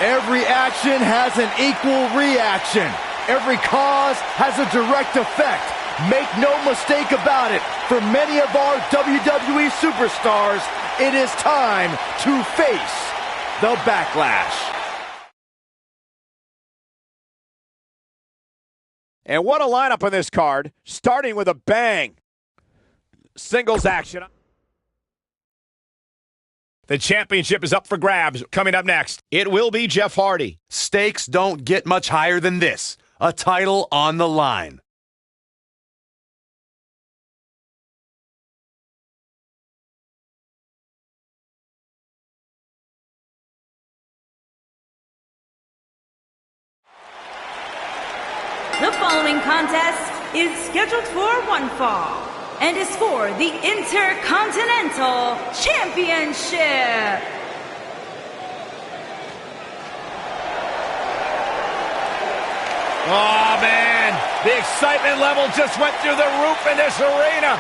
Every action has an equal reaction. Every cause has a direct effect. Make no mistake about it, for many of our WWE superstars, it is time to face the Backlash. And what a lineup on this card, starting with a bang. Singles action. The championship is up for grabs. Coming up next, it will be Jeff Hardy. Stakes don't get much higher than this. A title on the line. The following contest is scheduled for one fall and is for the Intercontinental Championship. Oh, man. The excitement level just went through the roof in this arena.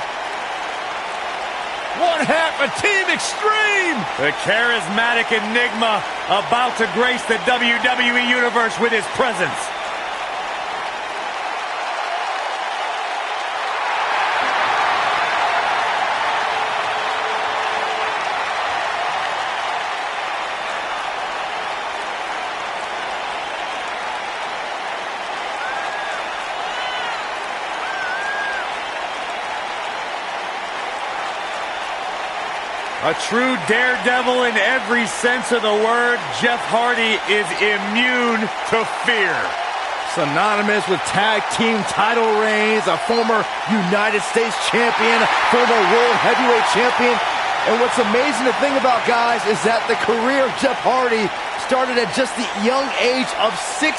One half of Team Extreme. The charismatic enigma about to grace the WWE Universe with his presence. A true daredevil in every sense of the word, Jeff Hardy is immune to fear. Synonymous with tag team title reigns, a former United States champion, former world heavyweight champion. And what's amazing to think about, guys, is that the career of Jeff Hardy started at just the young age of 16.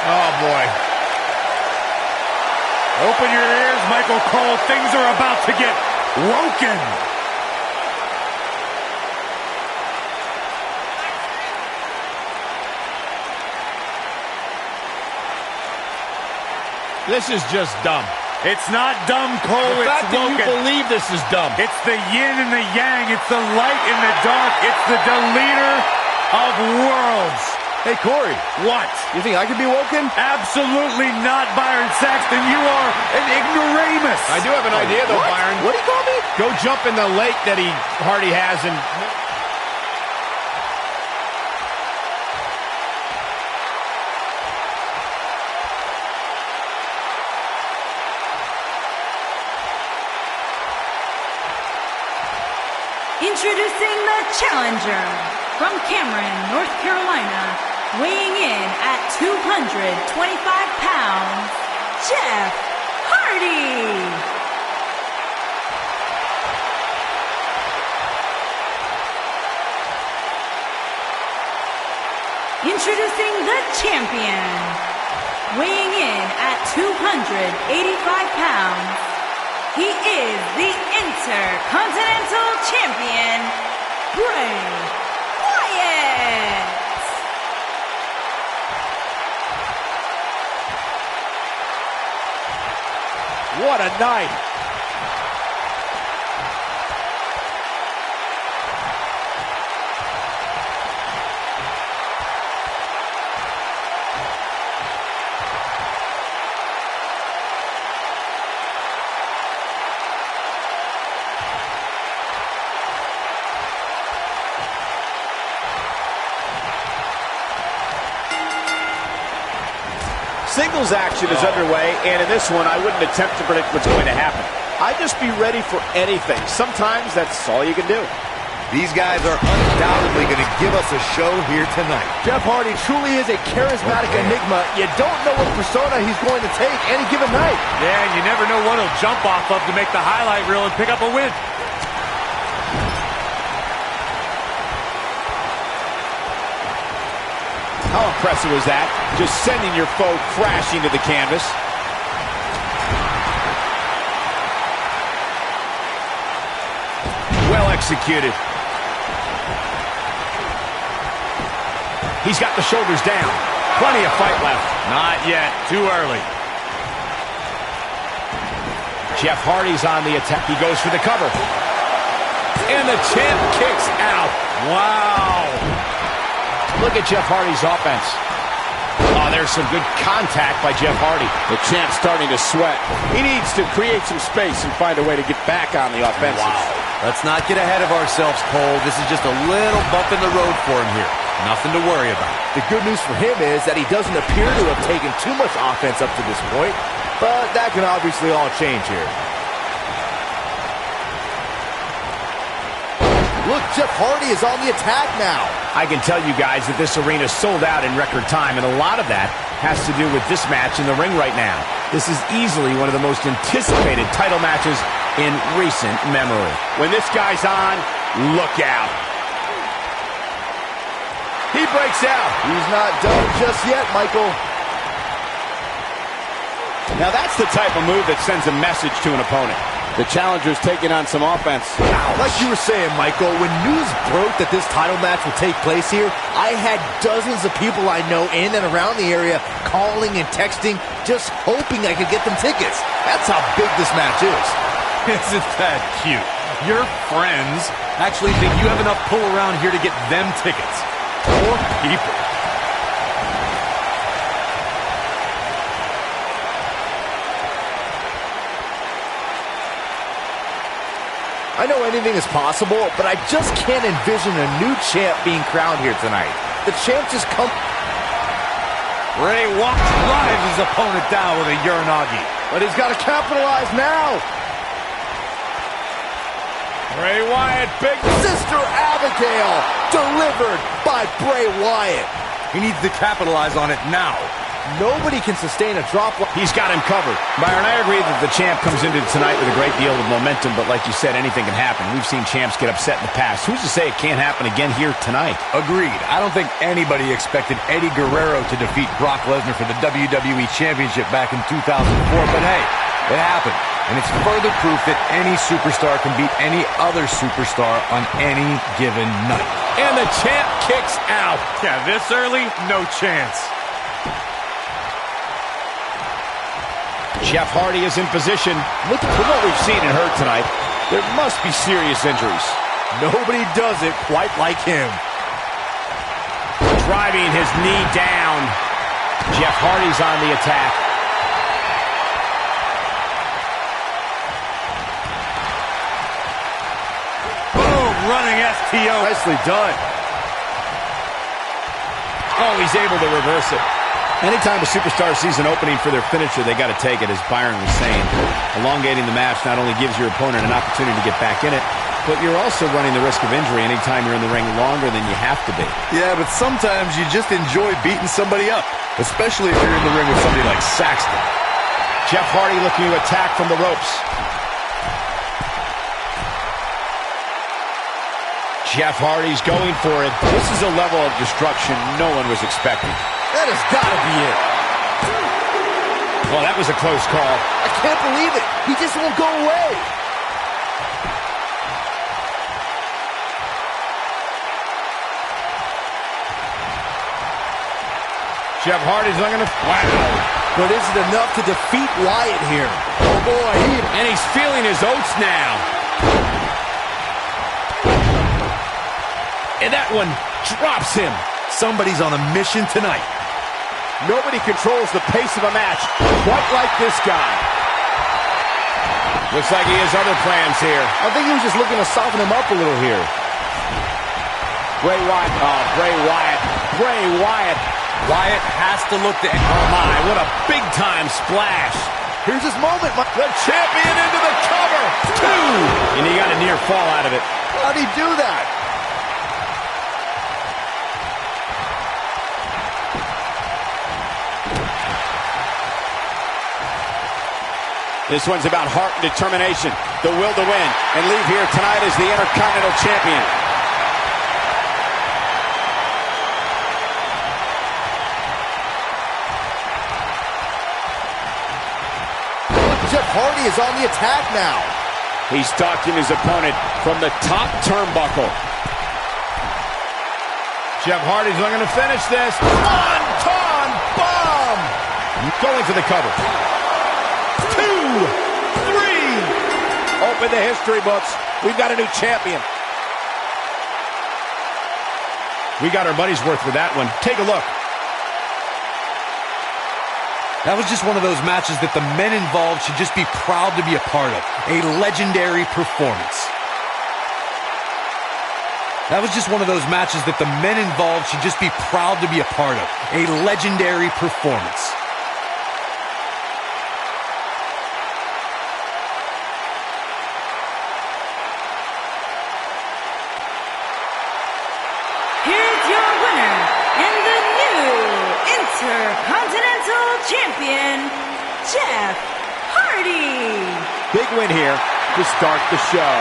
Oh, boy. Open your ears, Michael Cole. Things are about to get woken. This is just dumb. It's not dumb, Cole. The fact it's that woken. you believe this is dumb. It's the yin and the yang. It's the light and the dark. It's the deleter of worlds. Hey, Corey. What? You think I could be woken? Absolutely not, Byron Saxton. You are an ignoramus. I do have an idea, though, What? Byron. What do you call me? Go jump in the lake that Hardy has and... Introducing the challenger from Cameron, North Carolina, weighing in at 225 pounds, Jeff Hardy. Introducing the champion, weighing in at 285 pounds, he is the Intercontinental Champion, Bray Wyatt. What a night. Singles action is underway, and in this one, I wouldn't attempt to predict what's going to happen. I'd just be ready for anything. Sometimes that's all you can do. These guys are undoubtedly going to give us a show here tonight. Jeff Hardy truly is a charismatic enigma. You don't know what persona he's going to take any given night. Yeah, and you never know what he'll jump off of to make the highlight reel and pick up a win. How impressive was that? Just sending your foe crashing to the canvas. Well executed. He's got the shoulders down. Plenty of fight left. Not yet. Too early. Jeff Hardy's on the attack. He goes for the cover. And the champ kicks out. Wow. Look at Jeff Hardy's offense. Oh, there's some good contact by Jeff Hardy. The champ's starting to sweat. He needs to create some space and find a way to get back on the offensive. Wow. Let's not get ahead of ourselves, Cole. This is just a little bump in the road for him here. Nothing to worry about. The good news for him is that he doesn't appear to have taken too much offense up to this point, but that can obviously all change here. Look, Jeff Hardy is on the attack now. I can tell you guys that this arena sold out in record time, and a lot of that has to do with this match in the ring right now. This is easily one of the most anticipated title matches in recent memory. When this guy's on, look out. He breaks out. He's not done just yet, Michael. Now that's the type of move that sends a message to an opponent. The challenger's taking on some offense. Like you were saying, Michael, when news broke that this title match would take place here, I had dozens of people I know in and around the area calling and texting, just hoping I could get them tickets. That's how big this match is. Isn't that cute? Your friends actually think you have enough pull around here to get them tickets. Poor people. I know anything is possible, but I just can't envision a new champ being crowned here tonight. The champ just come... Bray Wyatt drives his opponent down with a Uranagi. But he's got to capitalize now. Bray Wyatt, big... Sister Abigail, delivered by Bray Wyatt. He needs to capitalize on it now. Nobody can sustain a drop. He's got him covered. Byron, I agree that the champ comes into tonight with a great deal of momentum, but like you said, anything can happen. We've seen champs get upset in the past. Who's to say it can't happen again here tonight? Agreed. I don't think anybody expected Eddie Guerrero to defeat Brock Lesnar for the WWE Championship back in 2004, but hey, it happened. And it's further proof that any superstar can beat any other superstar on any given night. And the champ kicks out. Yeah, this early, no chance. Jeff Hardy is in position. Look at what we've seen and heard tonight. There must be serious injuries. Nobody does it quite like him. Driving his knee down. Jeff Hardy's on the attack. Boom, running STO. Nicely done. Oh, he's able to reverse it. Anytime a superstar sees an opening for their finisher, they got to take it, as Byron was saying. Elongating the match not only gives your opponent an opportunity to get back in it, but you're also running the risk of injury anytime you're in the ring longer than you have to be. Yeah, but sometimes you just enjoy beating somebody up, especially if you're in the ring with somebody like Saxton. Jeff Hardy looking to attack from the ropes. Jeff Hardy's going for it. This is a level of destruction no one was expecting. That has got to be it. Well, that was a close call. I can't believe it. He just won't go away. Jeff Hardy's looking to... Wow. But is it enough to defeat Wyatt here? Oh, boy. And he's feeling his oats now. And that one drops him. Somebody's on a mission tonight. Nobody controls the pace of a match quite like this guy. Looks like he has other plans here. I think he was just looking to soften him up a little here. Bray Wyatt. Oh, Bray Wyatt. Bray Wyatt. Wyatt has to look to... Oh, my. What a big-time splash. Here's his moment. The champion into the cover. 2. And he got a near fall out of it. How'd he do that? This one's about heart and determination, the will to win, and leave here tonight as the Intercontinental Champion. Jeff Hardy is on the attack now. He's stalking his opponent from the top turnbuckle. Jeff Hardy's looking to finish this. One-ton bomb! Going for the cover. 2, 3. Open the history books. We've got a new champion. We got our money's worth with that one. Take a look. That was just one of those matches that the men involved should just be proud to be a part of. A legendary performance. That was just one of those matches that the men involved should just be proud to be a part of. A legendary performance. Here's your winner and the new Intercontinental Champion, Jeff Hardy. Big win here to start the show.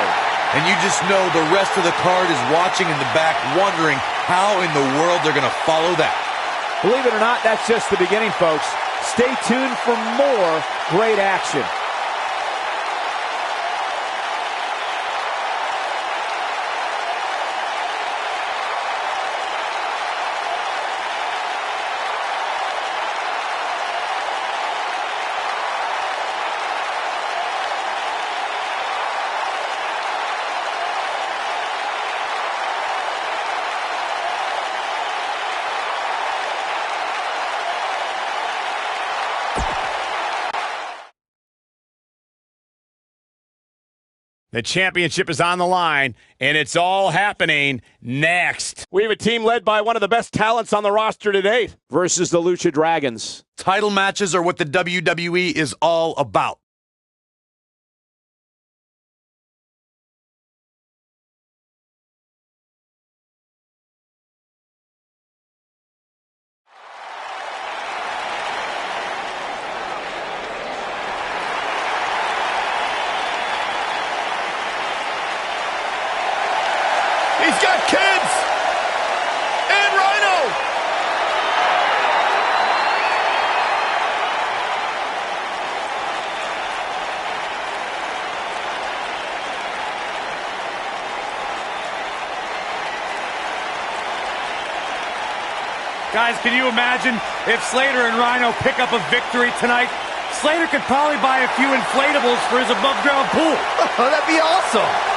And you just know the rest of the card is watching in the back, wondering how in the world they're going to follow that. Believe it or not, that's just the beginning, folks. Stay tuned for more great action. The championship is on the line, and it's all happening next. We have a team led by one of the best talents on the roster to date. Versus the Lucha Dragons. Title matches are what the WWE is all about. He's got kids and Rhino. Guys, can you imagine if Slater and Rhino pick up a victory tonight? Slater could probably buy a few inflatables for his above-ground pool. Oh, that'd be awesome.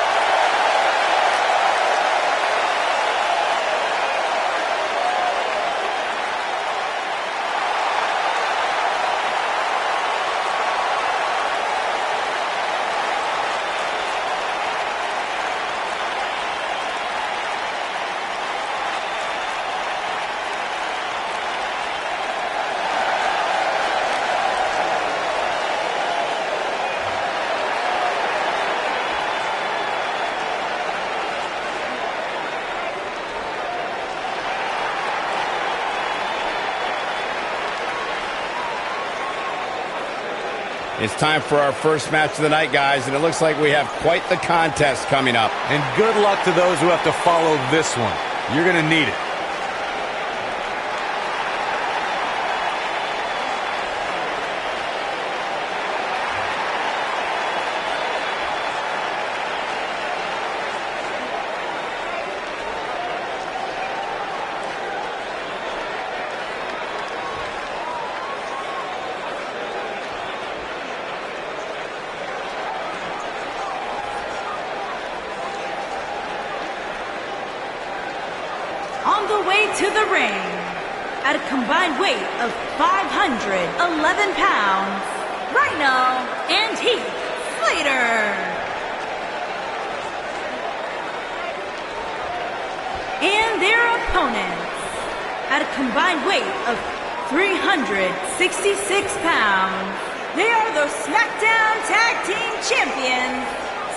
It's time for our first match of the night, guys, and it looks like we have quite the contest coming up. And good luck to those who have to follow this one. You're going to need it. On the way to the ring, at a combined weight of 511 pounds, Rhino and Heath Slater. And their opponents, at a combined weight of 366 pounds, they are the SmackDown Tag Team Champions,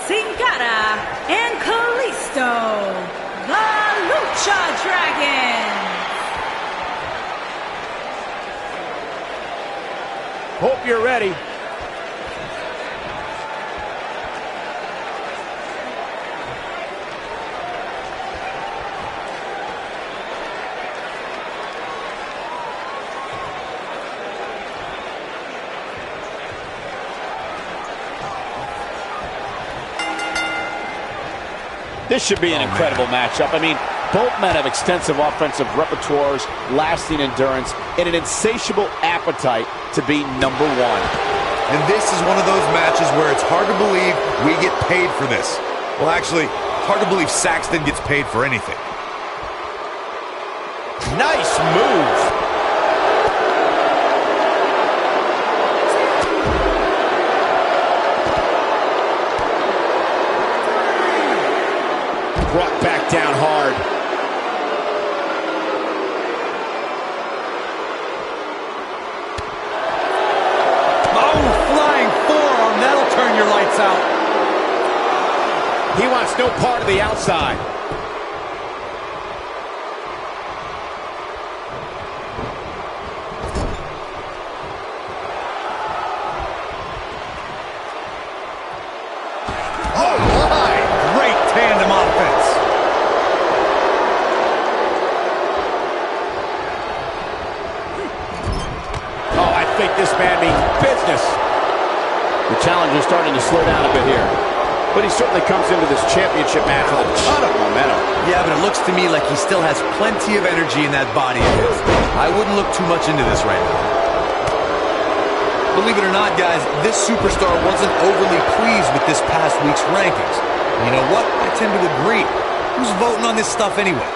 Sin Cara and Kalisto. The Lucha Dragons. Hope you're ready. This should be an incredible matchup. I mean, both men have extensive offensive repertoires, lasting endurance, and an insatiable appetite to be number one. And this is one of those matches where it's hard to believe we get paid for this. Well, actually, hard to believe Saxton gets paid for anything. Nice move. Brought back down hard. Oh, flying forearm. That'll turn your lights out. He wants no part of the outside. Oh, my! Great tandem offense. Oh, I think this man means business. The challenger's starting to slow down a bit here. But he certainly comes into this championship match with a ton of momentum. Yeah, but it looks to me like he still has plenty of energy in that body of his. I wouldn't look too much into this right now. Believe it or not, guys, this superstar wasn't overly pleased with this past week's rankings. And you know what? I tend to agree. Who's voting on this stuff anyway?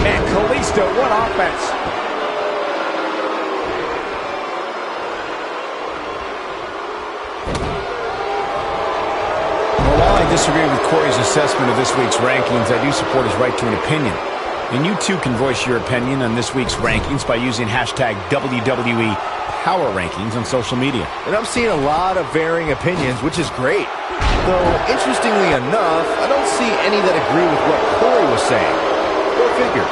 And Kalisto, what offense. While I disagree with Corey's assessment of this week's rankings, I do support his right to an opinion. And you too can voice your opinion on this week's rankings by using hashtag WWE Power Rankings on social media. And I'm seeing a lot of varying opinions, which is great. Though, interestingly enough, I don't see any that agree with what Corey was saying. Go figure.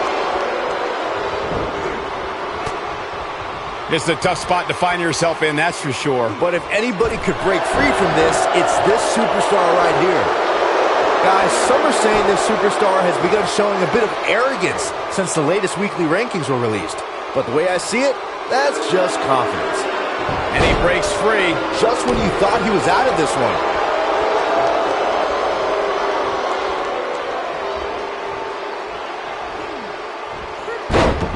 This is a tough spot to find yourself in, that's for sure. But if anybody could break free from this, it's this superstar right here. Guys, some are saying this superstar has begun showing a bit of arrogance since the latest weekly rankings were released. But the way I see it, that's just confidence. And he breaks free. Just when you thought he was out of this one.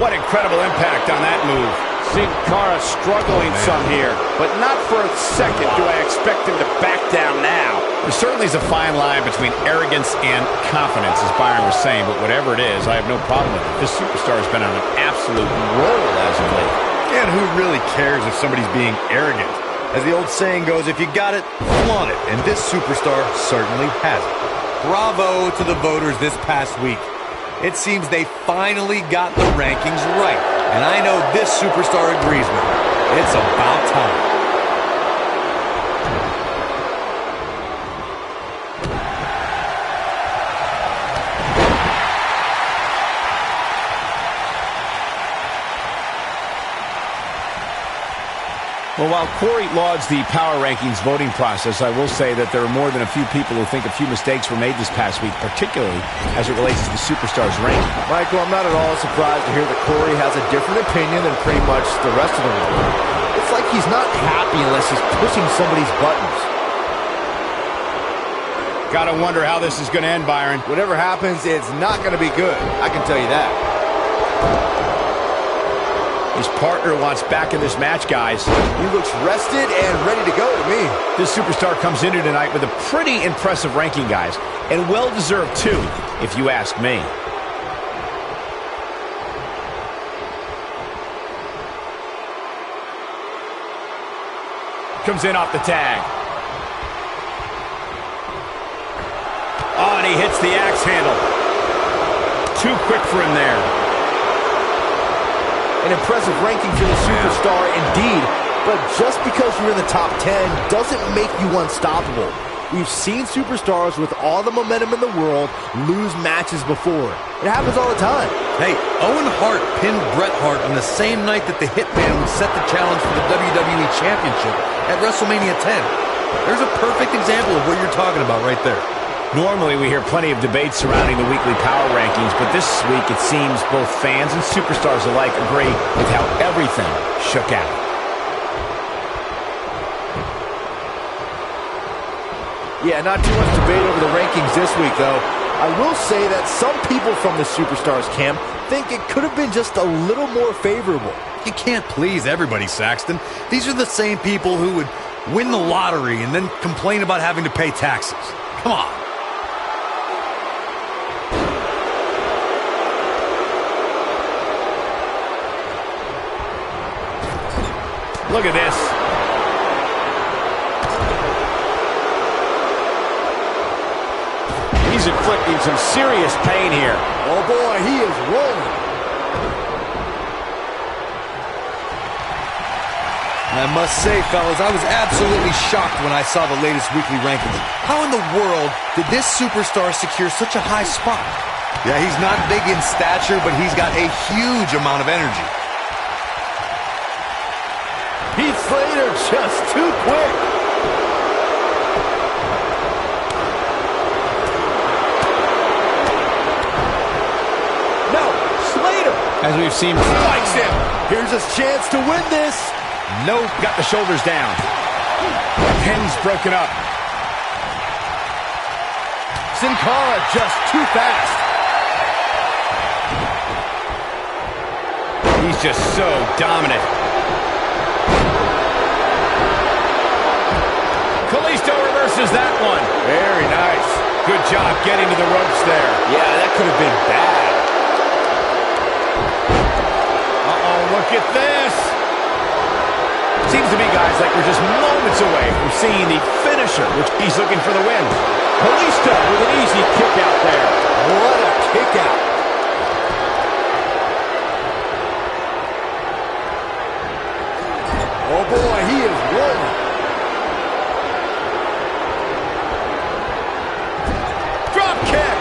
What incredible impact on that move. Sin Cara struggling some here, but not for a second do I expect him to back down now. There certainly is a fine line between arrogance and confidence, as Byron was saying, but whatever it is, I have no problem with it. This superstar has been on an absolute roll as of late. And who really cares if somebody's being arrogant? As the old saying goes, if you got it, flaunt it. And this superstar certainly has it. Bravo to the voters this past week. It seems they finally got the rankings right. And I know this superstar agrees with me. It's about time. Well, while Corey lauds the Power Rankings voting process, I will say that there are more than a few people who think a few mistakes were made this past week, particularly as it relates to the superstars' ranking. Michael, I'm not at all surprised to hear that Corey has a different opinion than pretty much the rest of the world. It's like he's not happy unless he's pushing somebody's buttons. Gotta wonder how this is going to end, Byron. Whatever happens, it's not going to be good. I can tell you that. His partner wants back in this match, guys. He looks rested and ready to go to me. This superstar comes in here tonight with a pretty impressive ranking, guys. And well-deserved, too, if you ask me. Comes in off the tag. Oh, and he hits the axe handle. Too quick for him there. An impressive ranking for the superstar indeed, but just because you're in the top 10 doesn't make you unstoppable. We've seen superstars with all the momentum in the world lose matches before. It happens all the time. Hey, Owen Hart pinned Bret Hart on the same night that the Hitman would set the challenge for the WWE Championship at WrestleMania 10. There's a perfect example of what you're talking about right there. Normally, we hear plenty of debate surrounding the weekly power rankings, but this week it seems both fans and superstars alike agree with how everything shook out. Yeah, not too much debate over the rankings this week, though. I will say that some people from the superstars camp think it could have been just a little more favorable. You can't please everybody, Saxton. These are the same people who would win the lottery, and then complain about having to pay taxes. Come on. Look at this. He's inflicting some serious pain here. Oh boy, he is rolling. I must say, fellas, I was absolutely shocked when I saw the latest weekly rankings. How in the world did this superstar secure such a high spot? Yeah, he's not big in stature, but he's got a huge amount of energy. Heath Slater just too quick. No, Slater. As we've seen, Strikes him. Here's his chance to win this. Nope, got the shoulders down. Pen's broken up. Sin Cara just too fast. He's just so dominant. Kalisto reverses that one. Very nice. Good job getting to the ropes there. Yeah, that could have been bad. Uh-oh, look at this. Seems to me, guys, like we're just moments away from seeing the finisher, which he's looking for the win. Kalisto with an easy kick out there. What a kick out. Oh boy, he is rolling. Drop kick.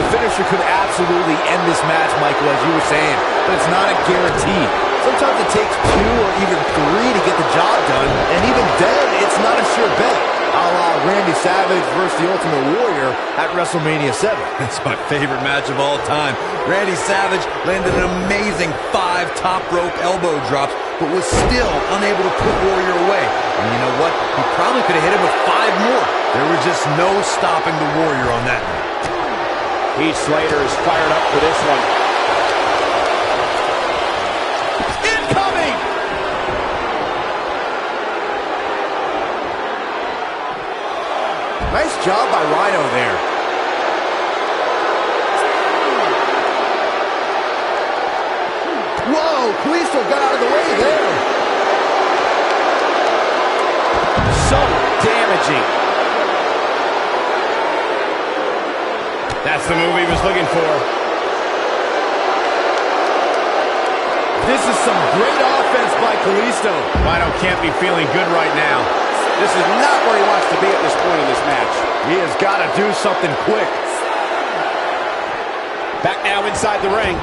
The finisher could absolutely end this match, Michael, as you were saying, but it's not a guarantee. Sometimes it takes 2 or even 3 to get the job done, and even then, it's not a sure bet. A la Randy Savage versus the Ultimate Warrior at WrestleMania 7. That's my favorite match of all time. Randy Savage landed an amazing 5 top rope elbow drops, but was still unable to put Warrior away. And you know what? He probably could have hit him with 5 more. There was just no stopping the Warrior on that night. Heath Slater is fired up for this one. Incoming! Nice job by Rhino there. Whoa, Kalisto got out of the way there. So damaging. That's the move he was looking for. This is some great offense by Kalisto. Rhino can't be feeling good right now. This is not where he wants to be at this point in this match. He has got to do something quick. Back now inside the ring.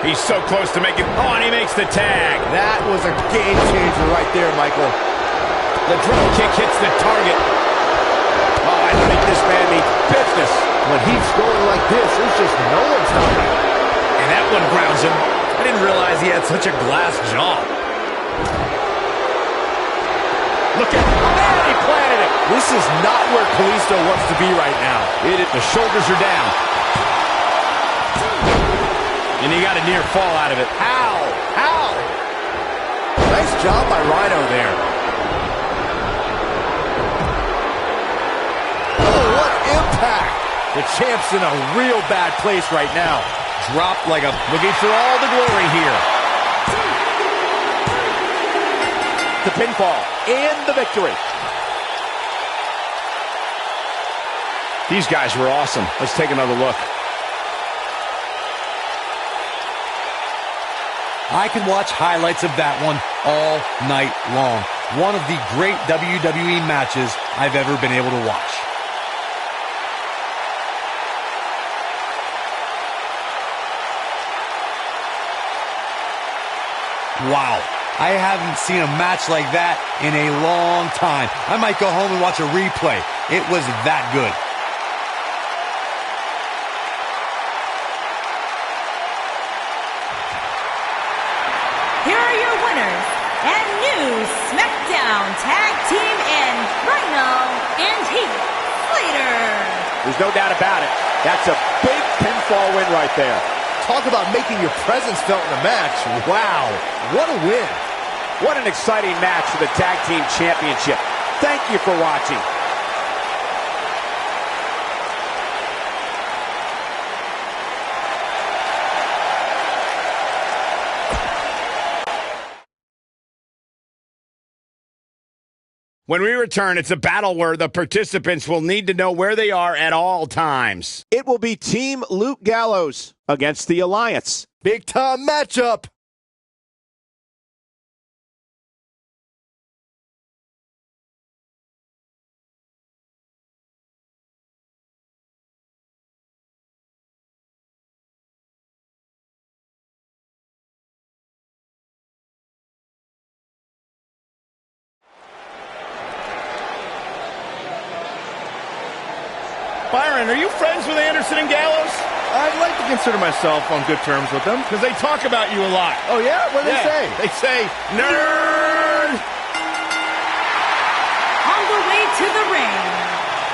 He's so close to making... Oh, and he makes the tag. That was a game changer right there, Michael. The drop kick hits the target. Oh, I think this man means business. When he's going like this, there's just no one stopping him. And that one grounds him. I didn't realize he had such a glass jaw. Look at... Oh, he planted it. This is not where Kalisto wants to be right now. The shoulders are down. And he got a near fall out of it. How? How? Nice job by Rhino there. Oh, what impact! The champ's in a real bad place right now. Dropped like a... Looking for all the glory here. The pinfall and the victory. These guys were awesome. Let's take another look. I can watch highlights of that one all night long. One of the great WWE matches I've ever been able to watch. Wow. I haven't seen a match like that in a long time. I might go home and watch a replay. It was that good. Here are your winners and new SmackDown Tag Team in Rhino and Heath Slater. There's no doubt about it. That's a big pinfall win right there. Talk about making your presence felt in a match. Wow, what a win. What an exciting match for the Tag Team Championship. Thank you for watching. When we return, it's a battle where the participants will need to know where they are at all times. It will be Team Luke Gallows against the Alliance. Big time matchup. Byron, are you friends with Anderson and Gallows? I'd like to consider myself on good terms with them. Because they talk about you a lot. Oh, yeah? What do they say? They say, nerd! On the way to the ring,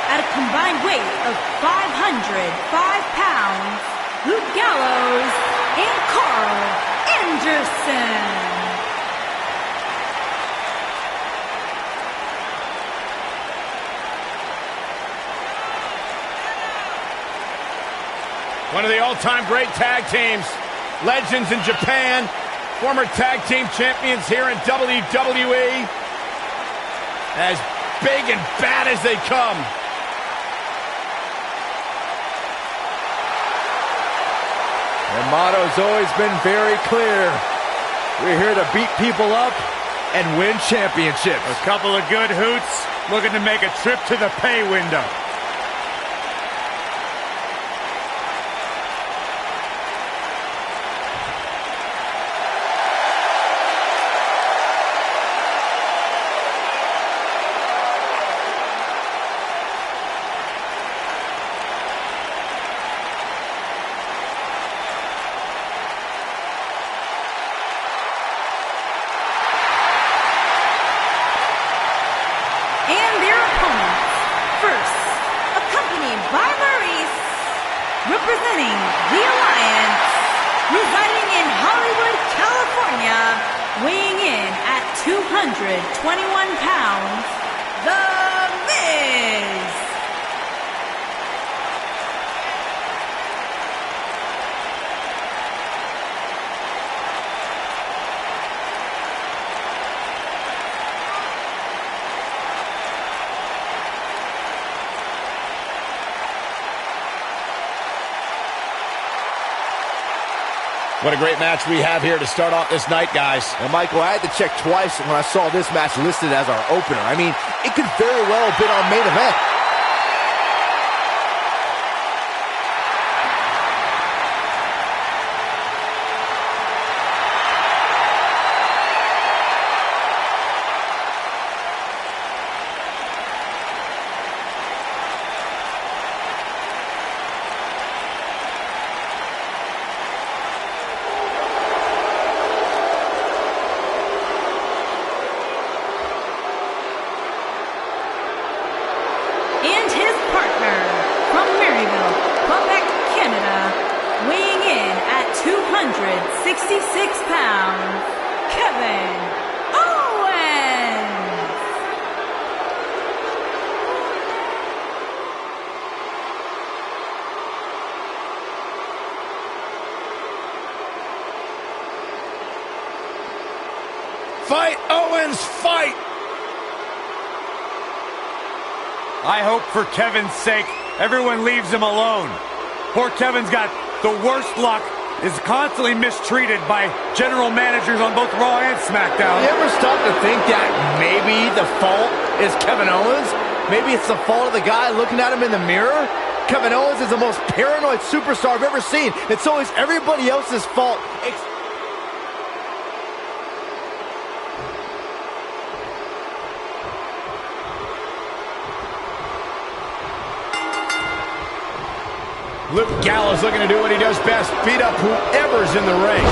at a combined weight of 505 pounds, Luke Gallows and Carl Anderson. One of the all-time great tag teams, legends in Japan, former tag team champions here in WWE. As big and bad as they come. Their motto's always been very clear. We're here to beat people up and win championships. A couple of good hoots looking to make a trip to the pay window. Representing the Alliance, residing in Hollywood, California, weighing in at 221 pounds, The Miz. What a great match we have here to start off this night, guys. And Michael, I had to check twice when I saw this match listed as our opener. I mean, it could very well have been our main event. And his partner from Maryville, Quebec, Canada, weighing in at 266 pounds, Kevin Owens. Fight, Owens, fight! I hope for Kevin's sake, everyone leaves him alone. Poor Kevin's got the worst luck, is constantly mistreated by general managers on both Raw and SmackDown. You ever stop to think that maybe the fault is Kevin Owens? Maybe it's the fault of the guy looking at him in the mirror? Kevin Owens is the most paranoid superstar I've ever seen. It's always everybody else's fault. Luke Gallows looking to do what he does best, beat up whoever's in the ring.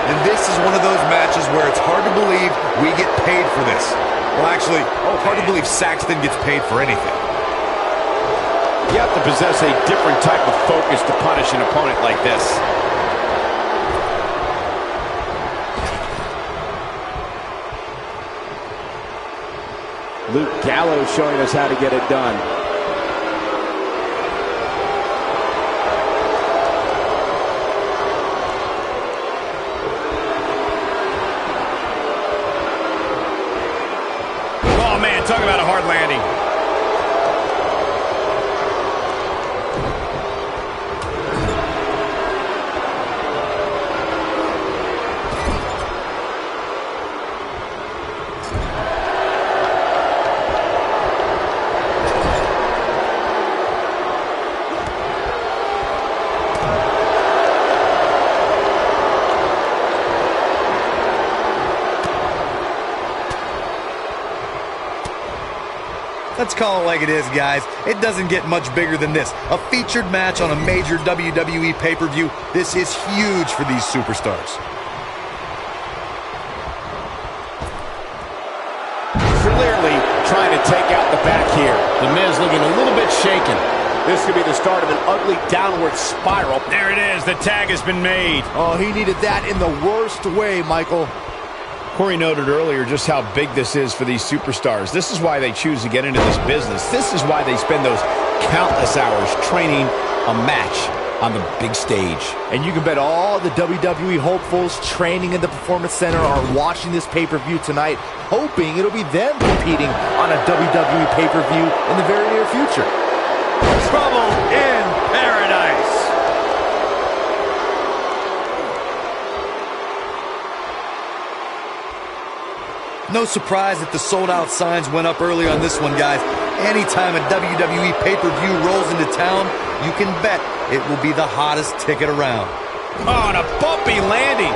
And this is one of those matches where it's hard to believe we get paid for this. Well, actually, hard to believe Saxton gets paid for anything. You have to possess a different type of focus to punish an opponent like this. Luke Gallows showing us how to get it done. Oh, man, talk about a hard landing. Let's call it like it is, guys. It doesn't get much bigger than this. A featured match on a major WWE pay-per-view. This is huge for these superstars. Clearly trying to take out the back here. The Miz looking a little bit shaken. This could be the start of an ugly downward spiral. There it is. The tag has been made. Oh, he needed that in the worst way, Michael. Corey noted earlier just how big this is for these superstars. This is why they choose to get into this business. This is why they spend those countless hours training a match on the big stage. And you can bet all the WWE hopefuls training in the Performance Center are watching this pay-per-view tonight, hoping it'll be them competing on a WWE pay-per-view in the very near future. Trouble in paradise. No surprise that the sold-out signs went up early on this one, guys. Anytime a WWE pay-per-view rolls into town, you can bet it will be the hottest ticket around. Oh, and a bumpy landing.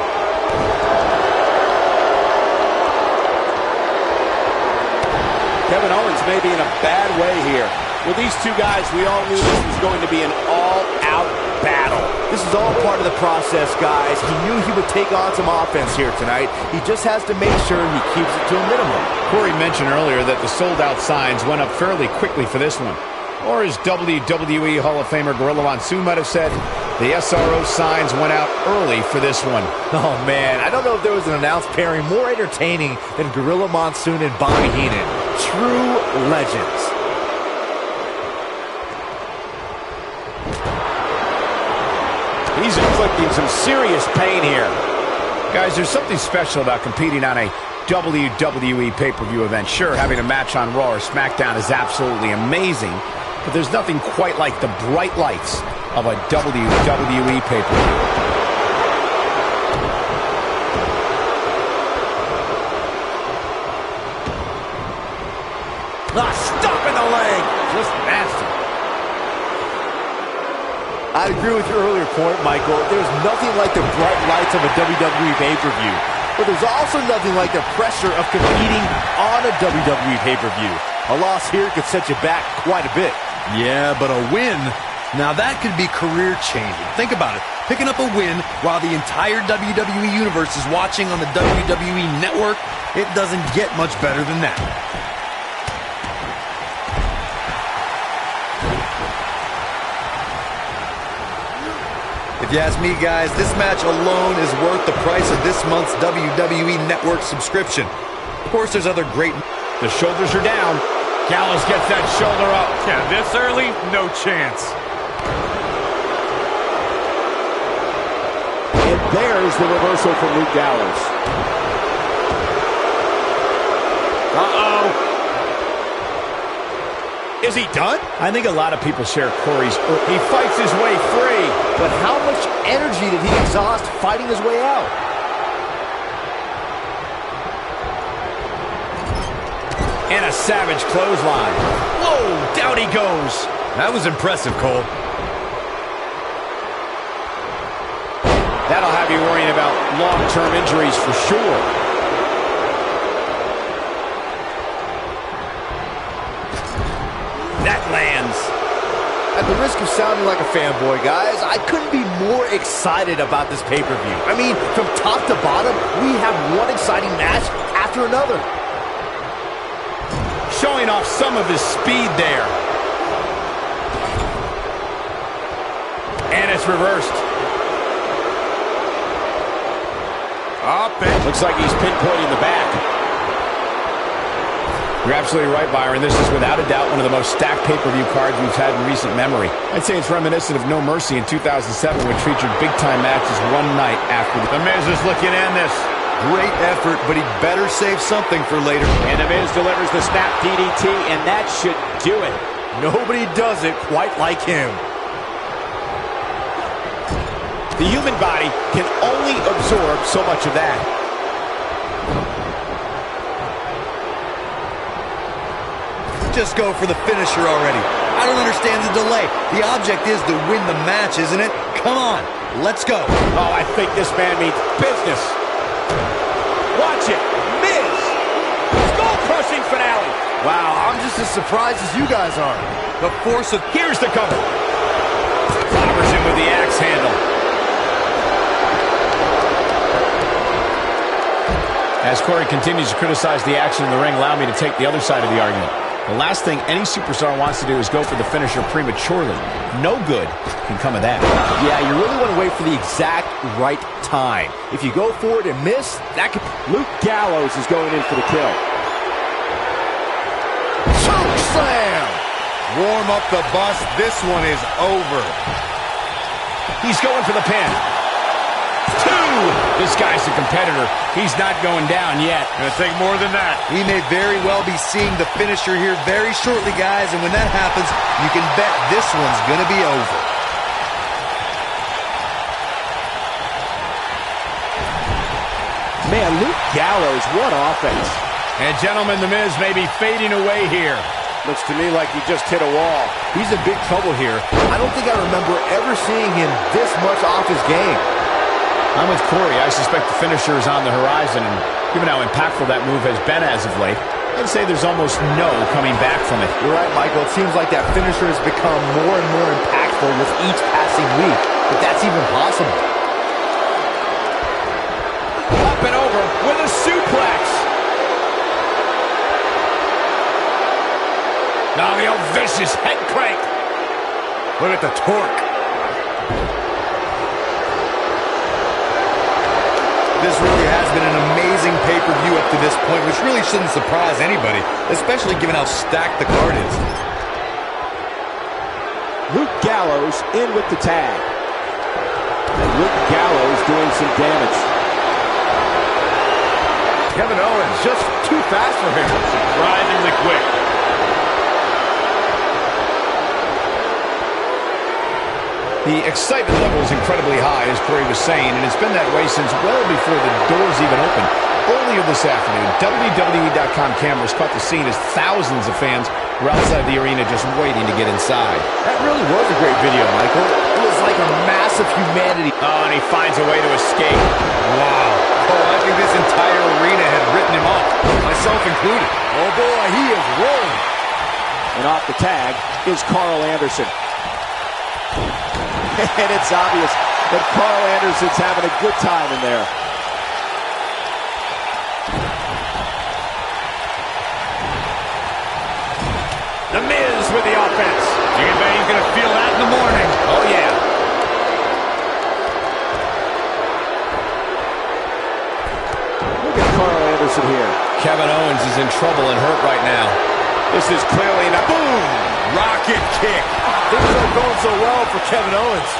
Kevin Owens may be in a bad way here. With these two guys, we all knew this was going to be an all-out battle. This is all part of the process, guys. He knew he would take on some offense here tonight. He just has to make sure he keeps it to a minimum. Corey mentioned earlier that the sold-out signs went up fairly quickly for this one. Or as WWE Hall of Famer Gorilla Monsoon might have said, the SRO signs went out early for this one. Oh, man, I don't know if there was an announced pairing more entertaining than Gorilla Monsoon and Bobby Heenan. True legends. He's inflicting some serious pain here. Guys, there's something special about competing on a WWE pay-per-view event. Sure, having a match on Raw or SmackDown is absolutely amazing, but there's nothing quite like the bright lights of a WWE pay-per-view. Stop in the leg. Just nasty. I agree with your earlier point, Michael. There's nothing like the bright lights of a WWE pay-per-view. But there's also nothing like the pressure of competing on a WWE pay-per-view. A loss here could set you back quite a bit. Yeah, but a win, now that could be career-changing. Think about it. Picking up a win while the entire WWE Universe is watching on the WWE Network, it doesn't get much better than that. If you ask me, guys, this match alone is worth the price of this month's WWE Network subscription. Of course, there's other great... The shoulders are down. Gallows gets that shoulder up. Yeah, this early, no chance. And there's the reversal from Luke Gallows. Uh-oh. Is he done? I think a lot of people share Corey's... He fights his way free. But how much energy did he exhaust fighting his way out? And a savage clothesline. Whoa, down he goes. That was impressive, Cole. That'll have you worrying about long-term injuries for sure. That lands. At the risk of sounding like a fanboy, guys, I couldn't be more excited about this pay-per-view. I mean, from top to bottom, we have one exciting match after another. Showing off some of his speed there. And it's reversed. Up and... Looks like he's pinpointing the back. You're absolutely right, Byron. This is without a doubt one of the most stacked pay-per-view cards we've had in recent memory. I'd say it's reminiscent of No Mercy in 2007, which featured big-time matches one night after. The Miz is looking in this. Great effort, but he better save something for later. And The Miz delivers the snap DDT, and that should do it. Nobody does it quite like him. The human body can only absorb so much of that. Just go for the finisher already. I don't understand the delay. The object is to win the match, isn't it? Come on, let's go. Oh, I think this man means business. Watch it. Miz. Skull-crushing finale. Wow, I'm just as surprised as you guys are. The force of... Here's the cover. Clobbers him with the axe handle. As Corey continues to criticize the action in the ring, allow me to take the other side of the argument. The last thing any superstar wants to do is go for the finisher prematurely. No good can come of that. Yeah, you really want to wait for the exact right time. If you go for it and miss, that could... Luke Gallows is going in for the kill. Choke slam! Warm up the bus. This one is over. He's going for the pin. 2! This guy's a competitor. He's not going down yet. Gonna take more than that. He may very well be seeing the finisher here very shortly, guys, and when that happens, you can bet this one's gonna be over. Man, Luke Gallows, what offense. And gentlemen, The Miz may be fading away here. Looks to me like he just hit a wall. He's in big trouble here. I don't think I remember ever seeing him this much off his game. I'm with Corey. I suspect the finisher is on the horizon, and given how impactful that move has been as of late, I'd say there's almost no coming back from it. You're right, Michael. It seems like that finisher has become more and more impactful with each passing week, if that's even possible. Up and over with a suplex. Now the old vicious head crank. Look at the torque. This really has been an amazing pay-per-view up to this point, which really shouldn't surprise anybody, especially given how stacked the card is. Luke Gallows in with the tag. And Luke Gallows doing some damage. Kevin Owens just too fast for him. Surprisingly quick. The excitement level is incredibly high, as Corey was saying, and it's been that way since well before the doors even opened. Earlier this afternoon, WWE.com cameras caught the scene as thousands of fans were outside the arena just waiting to get inside. That really was a great video, Michael. It was like a massive humanity. Oh, and he finds a way to escape. Wow. Oh, I think this entire arena had written him off, myself included. Oh boy, he is rolling. And off the tag is Carl Anderson. And it's obvious that Carl Anderson's having a good time in there. The Miz with the offense. You can bet he's going to feel that in the morning. Oh, yeah. Look at Carl Anderson here. Kevin Owens is in trouble and hurt right now. This is clearly not... Boom! Rocket kick. Things aren't going so well for Kevin Owens.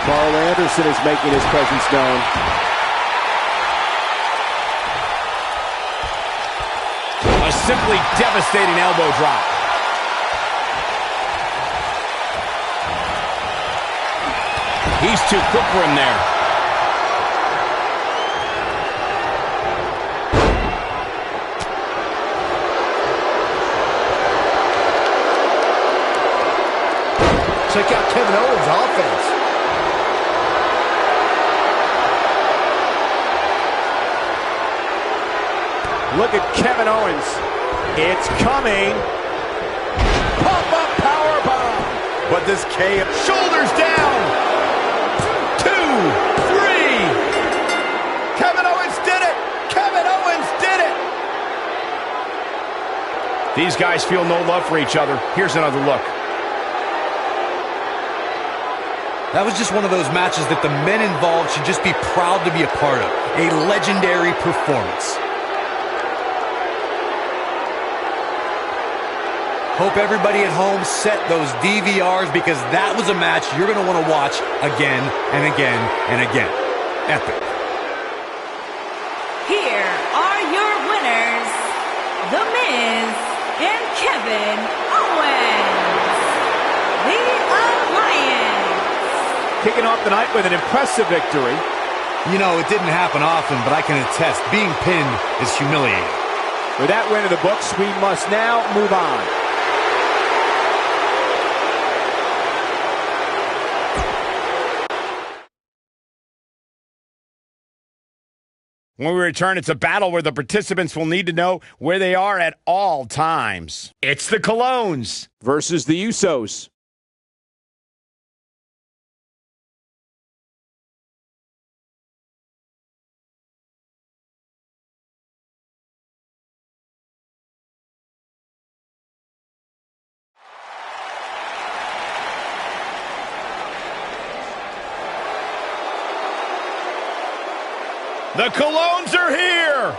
Carl Anderson is making his presence known. A simply devastating elbow drop. He's too quick for him there. Check out Kevin Owens' offense. Look at Kevin Owens. It's coming. Pop-up powerbomb. But this KO... Shoulders down. 2, 3. Kevin Owens did it. Kevin Owens did it. These guys feel no love for each other. Here's another look. That was just one of those matches that the men involved should just be proud to be a part of. A legendary performance. Hope everybody at home set those DVRs because that was a match you're going to want to watch again and again and again. Epic. Here are your winners, The Miz and Kevin Owens, the Alliance. Kicking off the night with an impressive victory. You know, it didn't happen often, but I can attest, being pinned is humiliating. With that win in the books, we must now move on. When we return, it's a battle where the participants will need to know where they are at all times. It's the Colognes Versus the Usos. The Colognes are here!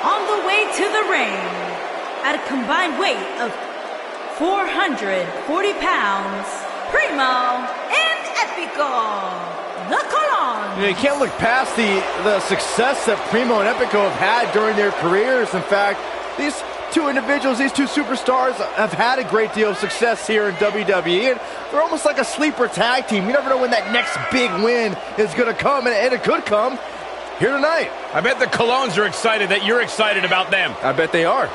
On the way to the ring, at a combined weight of 440 pounds, Primo and Epico, the Colognes. You know, you can't look past the success that Primo and Epico have had during their careers. In fact, these two individuals, these two superstars have had a great deal of success here in WWE, and they're almost like a sleeper tag team. You never know when that next big win is going to come, and it could come here tonight. I bet the Colognes are excited that you're excited about them. I bet they are.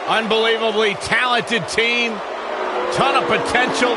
Unbelievably talented team, ton of potential.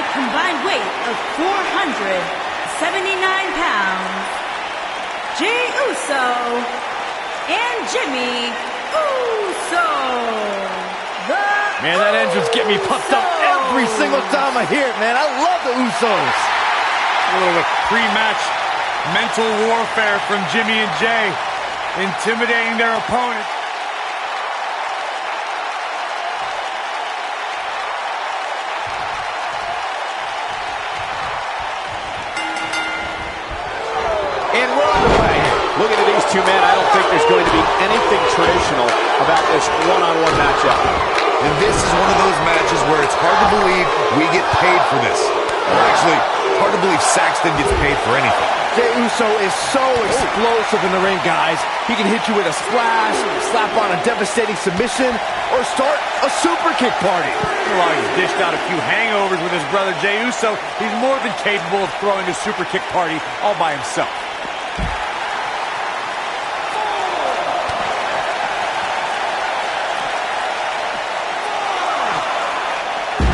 Combined weight of 479 pounds, Jey Uso and Jimmy Uso. Man, that entrance get me pumped up every single time I hear it, man. I love the Usos. A little bit pre-match mental warfare from Jimmy and Jey, intimidating their opponent. Looking at these two men, I don't think there's going to be anything traditional about this one-on-one matchup. And this is one of those matches where it's hard to believe we get paid for this. Or actually, hard to believe Saxton gets paid for anything. Jey Uso is so explosive in the ring, guys. He can hit you with a splash, slap on a devastating submission, or start a super kick party. While he's dished out a few hangovers with his brother Jey Uso, he's more than capable of throwing a super kick party all by himself.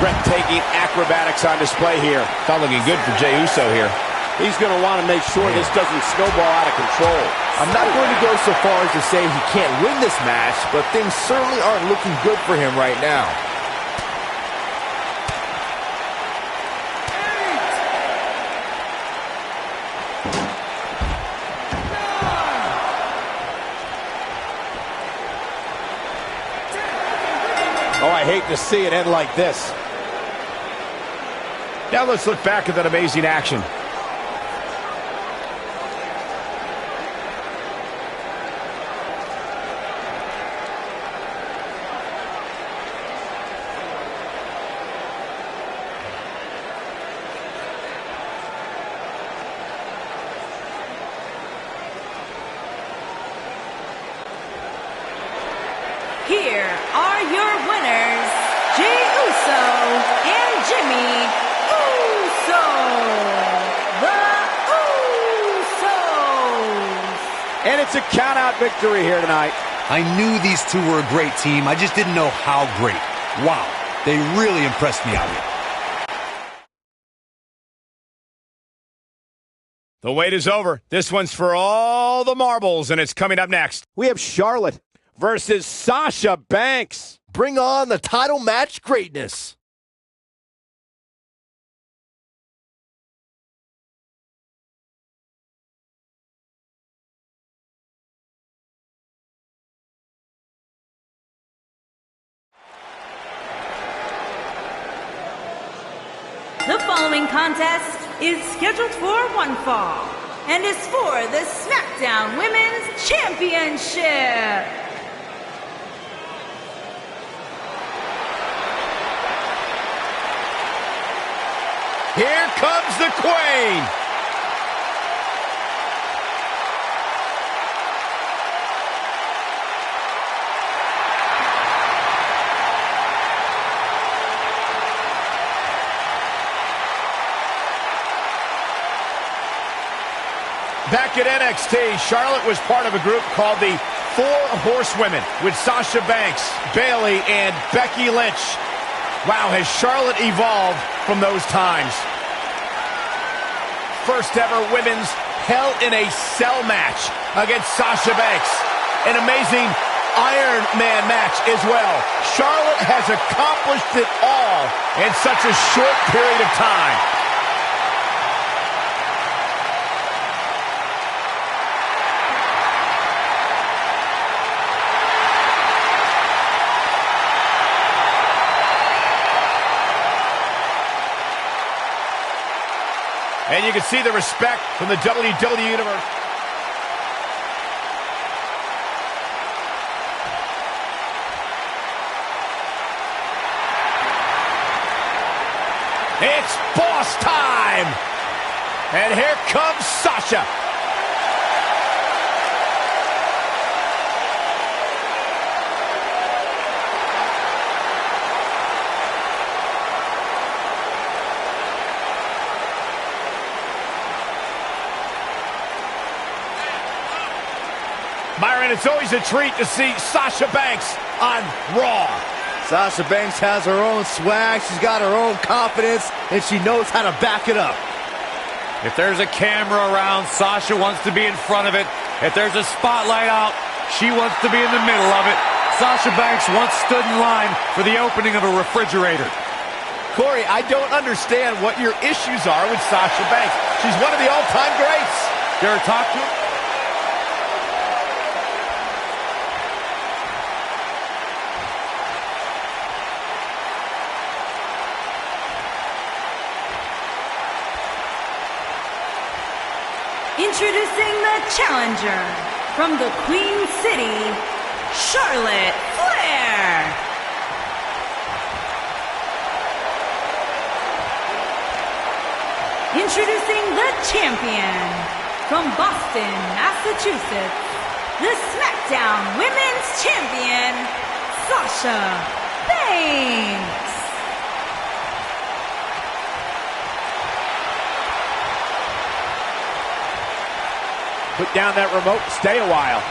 Breathtaking acrobatics on display here. It's not looking good for Jey Uso here. He's going to want to make sure this doesn't snowball out of control. I'm not going to go so far as to say he can't win this match, but things certainly aren't looking good for him right now. Oh, I hate to see it end like this. Now let's look back at that amazing action. are your winners, Jey Uso and Jimmy Uso. The Usos. And it's a count-out victory here tonight. I knew these two were a great team. I just didn't know how great. Wow, they really impressed me out here. The wait is over. This one's for all the marbles, and it's coming up next. We have Charlotte versus Sasha Banks. Bring on the title match greatness. The following contest is scheduled for one fall and is for the SmackDown Women's Championship. Here comes the Queen. Back at NXT, Charlotte was part of a group called the Four Horsewomen with Sasha Banks, Bayley, and Becky Lynch. Wow, has Charlotte evolved from those times. First ever women's Hell in a Cell match against Sasha Banks. An amazing Iron Man match as well. Charlotte has accomplished it all in such a short period of time. And you can see the respect from the WWE Universe. It's boss time! And here comes Sasha. Byron, it's always a treat to see Sasha Banks on Raw. Sasha Banks has her own swag, she's got her own confidence, and she knows how to back it up. If there's a camera around, Sasha wants to be in front of it. If there's a spotlight out, she wants to be in the middle of it. Sasha Banks once stood in line for the opening of a refrigerator. Corey, I don't understand what your issues are with Sasha Banks. She's one of the all-time greats. You ever talk to her? Introducing the challenger from the Queen City, Charlotte Flair. Introducing the champion from Boston, Massachusetts, the SmackDown Women's Champion, Sasha Banks. Put down that remote, stay a while.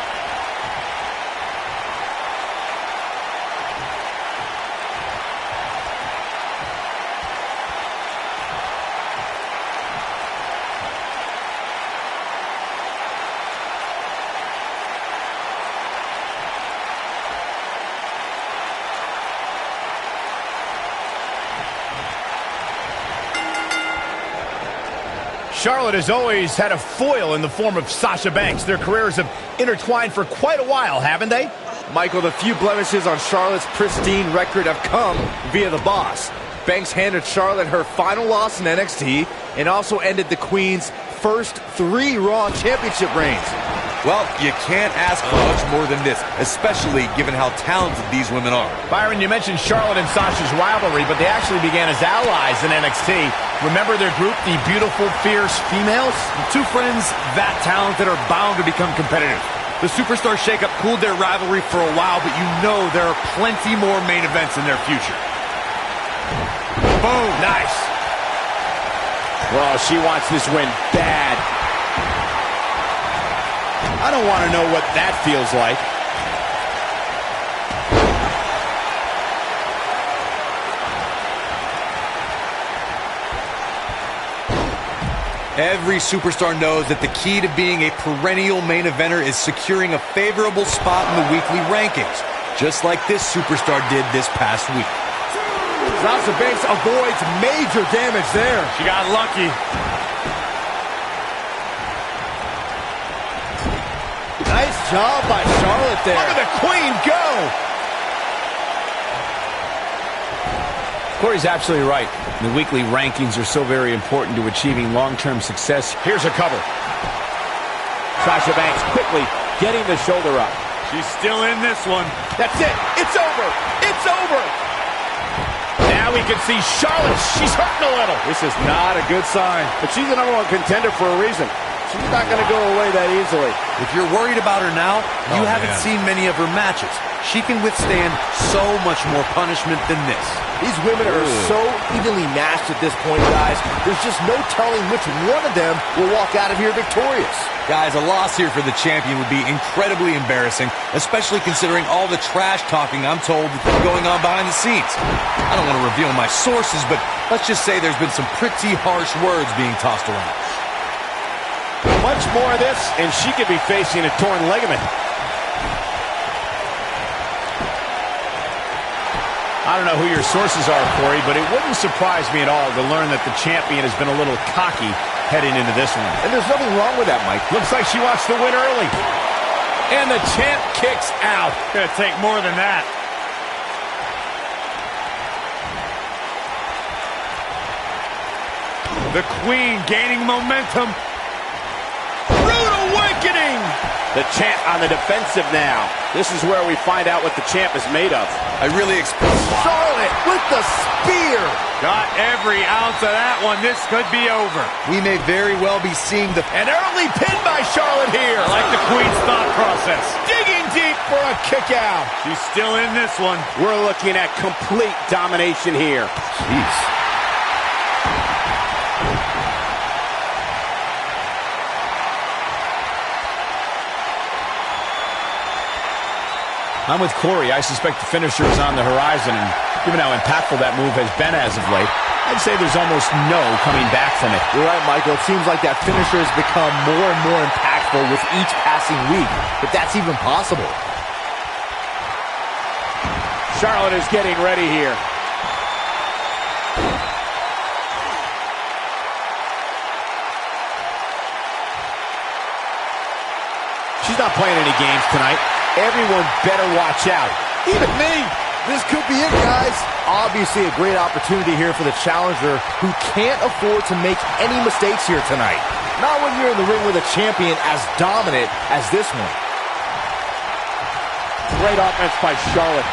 Charlotte has always had a foil in the form of Sasha Banks. Their careers have intertwined for quite a while, haven't they? Michael, the few blemishes on Charlotte's pristine record have come via the boss. Banks handed Charlotte her final loss in NXT and also ended the Queen's first 3 Raw Championship reigns. Well, you can't ask for much more than this, especially given how talented these women are. Byron, you mentioned Charlotte and Sasha's rivalry, but they actually began as allies in NXT. Remember their group, the Beautiful, Fierce Females? Two friends that talented are bound to become competitive. The Superstar shakeup cooled their rivalry for a while, but you know there are plenty more main events in their future. Boom. Nice. Well, she wants this win bad. I don't want to know what that feels like. Every superstar knows that the key to being a perennial main eventer is securing a favorable spot in the weekly rankings, just like this superstar did this past week. Sasha Banks avoids major damage there. She got lucky. Nice job by Charlotte there. Look at the Queen go! Corey's absolutely right. The weekly rankings are so very important to achieving long-term success. Here's a cover. Sasha Banks quickly getting the shoulder up. She's still in this one. That's it. It's over. It's over. Now we can see Charlotte. She's hurting a little. This is not a good sign. But she's the #1 contender for a reason. She's not going to go away that easily. If you're worried about her now, you haven't seen many of her matches. She can withstand so much more punishment than this. These women are so evenly matched at this point, guys. There's just no telling which one of them will walk out of here victorious. Guys, a loss here for the champion would be incredibly embarrassing, especially considering all the trash talking I'm told that's been going on behind the scenes. I don't want to reveal my sources, but let's just say there's been some pretty harsh words being tossed around. Much more of this, and she could be facing a torn ligament. I don't know who your sources are, Corey, but it wouldn't surprise me at all to learn that the champion has been a little cocky heading into this one. And there's nothing wrong with that, Mike. Looks like she wants to win early. And the champ kicks out. Gonna take more than that. The Queen gaining momentum. Rude awakening. The champ on the defensive now. This is where we find out what the champ is made of. I really expect... Charlotte with the spear. Got every ounce of that one. This could be over. We may very well be seeing the... An early pin by Charlotte here. I like the Queen's thought process. Digging deep for a kick out. She's still in this one. We're looking at complete domination here. Jeez. I'm with Corey. I suspect the finisher is on the horizon, and given how impactful that move has been as of late, I'd say there's almost no coming back from it. You're right, Michael. It seems like that finisher has become more and more impactful with each passing week, if that's even possible. Charlotte is getting ready here. She's not playing any games tonight. Everyone better watch out. Even me. This could be it, guys. Obviously a great opportunity here for the challenger who can't afford to make any mistakes here tonight. Not when you're in the ring with a champion as dominant as this one. Great offense by Charlotte.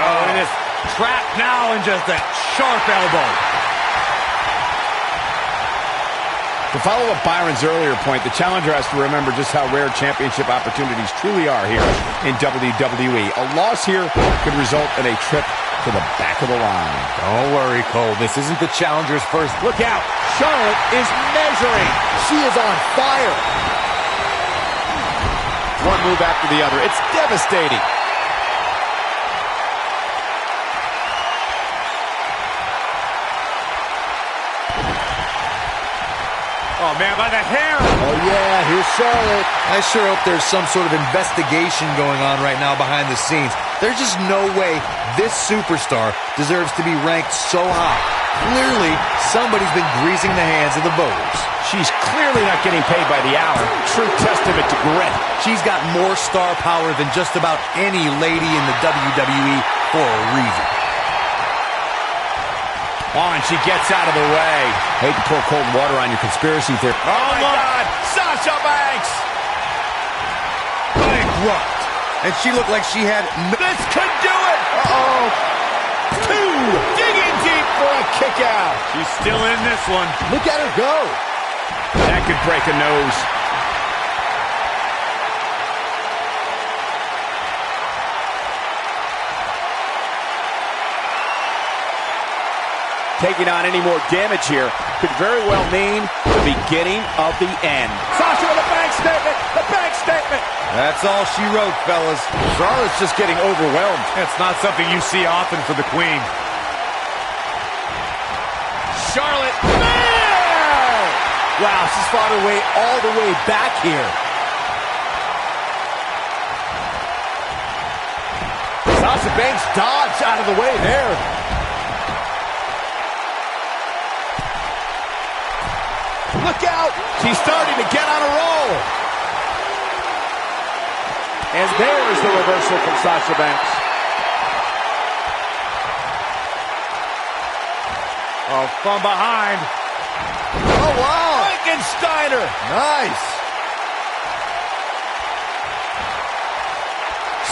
Oh, and it's trapped now and just a sharp elbow. To follow up Byron's earlier point, the challenger has to remember just how rare championship opportunities truly are here in WWE. A loss here could result in a trip to the back of the line. Don't worry, Cole. This isn't the challenger's first... Look out. Charlotte is measuring. She is on fire. One move after the other. It's devastating. Oh, man, by the hair. Oh, yeah, here's Charlotte. I sure hope there's some sort of investigation going on right now behind the scenes. There's just no way this superstar deserves to be ranked so high. Clearly, somebody's been greasing the hands of the voters. She's clearly not getting paid by the hour. True testament to grit. She's got more star power than just about any lady in the WWE for a reason. Oh, and she gets out of the way. Hate to pour cold water on your conspiracy theory. Oh, my God. Sasha Banks. Bankrupt. And she looked like she had... This could do it. Uh-oh. Two. Digging deep for a kick out. She's still in this one. Look at her go. That could break a nose. Taking on any more damage here could very well mean the beginning of the end. Sasha with a bank statement. The bank statement. That's all she wrote, fellas. Charlotte's just getting overwhelmed. It's not something you see often for the Queen. Charlotte. Wow, she's fought her way all the way back here. Sasha Banks dodged out of the way there. Look out! She's starting to get on a roll. And there is the reversal from Sasha Banks. Oh, from behind. Oh, wow! Frankensteiner. Nice!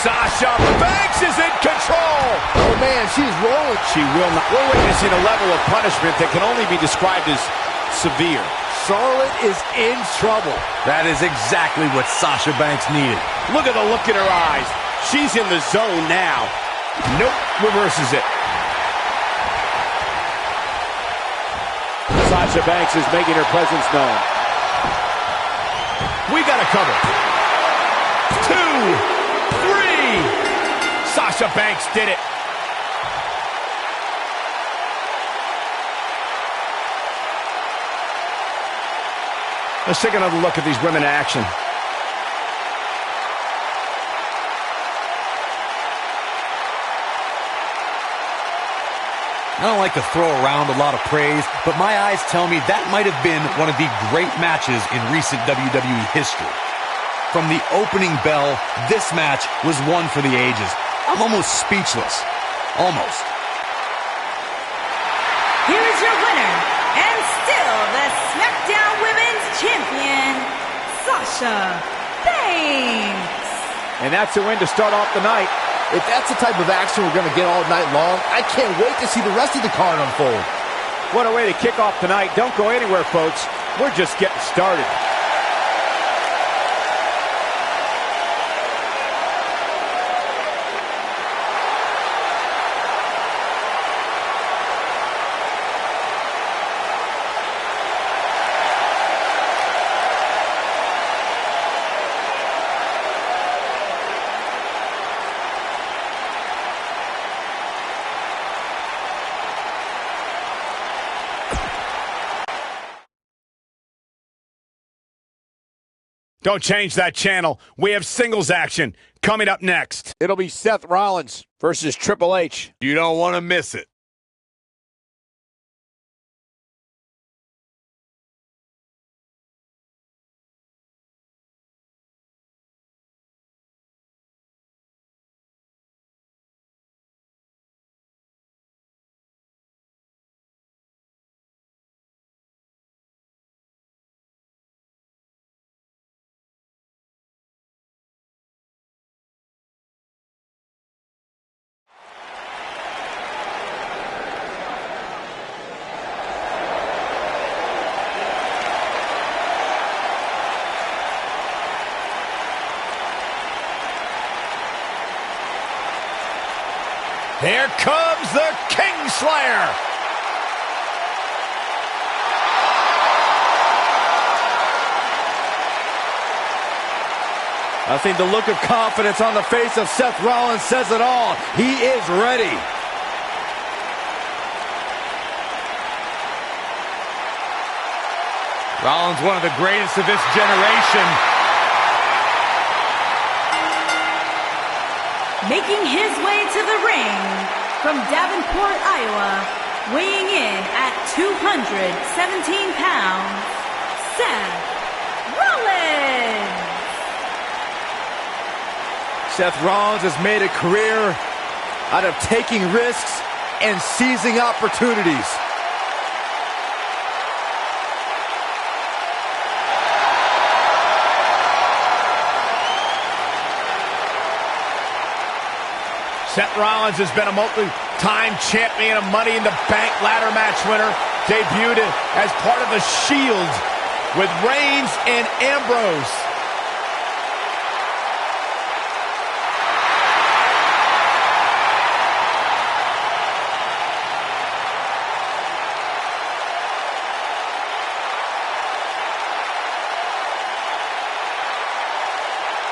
Sasha Banks is in control. Oh, man, she's rolling. She will not. We're witnessing a level of punishment that can only be described as severe. Charlotte is in trouble. That is exactly what Sasha Banks needed. Look at the look in her eyes. She's in the zone now. Nope, reverses it. Sasha Banks is making her presence known. We got to cover. 2, 3. Sasha Banks did it. Let's take another look at these women in action. I don't like to throw around a lot of praise, but my eyes tell me that might have been one of the great matches in recent WWE history. From the opening bell, this match was one for the ages. I'm almost speechless. Almost. Here's your winner, and still the SmackDown Women's Champion, Sasha Banks. And that's a win to start off the night. If that's the type of action we're going to get all night long, I can't wait to see the rest of the card unfold. What a way to kick off tonight. Don't go anywhere, folks. We're just getting started. Don't change that channel. We have singles action coming up next. It'll be Seth Rollins versus Triple H. You don't want to miss it. Here comes the Kingslayer. I think the look of confidence on the face of Seth Rollins says it all. He is ready. Rollins, one of the greatest of this generation. Making his way to the ring from Davenport, Iowa, weighing in at 217 pounds, Seth Rollins. Seth Rollins has made a career out of taking risks and seizing opportunities. Seth Rollins has been a multi-time champion, a Money in the Bank ladder match winner, debuted as part of the Shield with Reigns and Ambrose.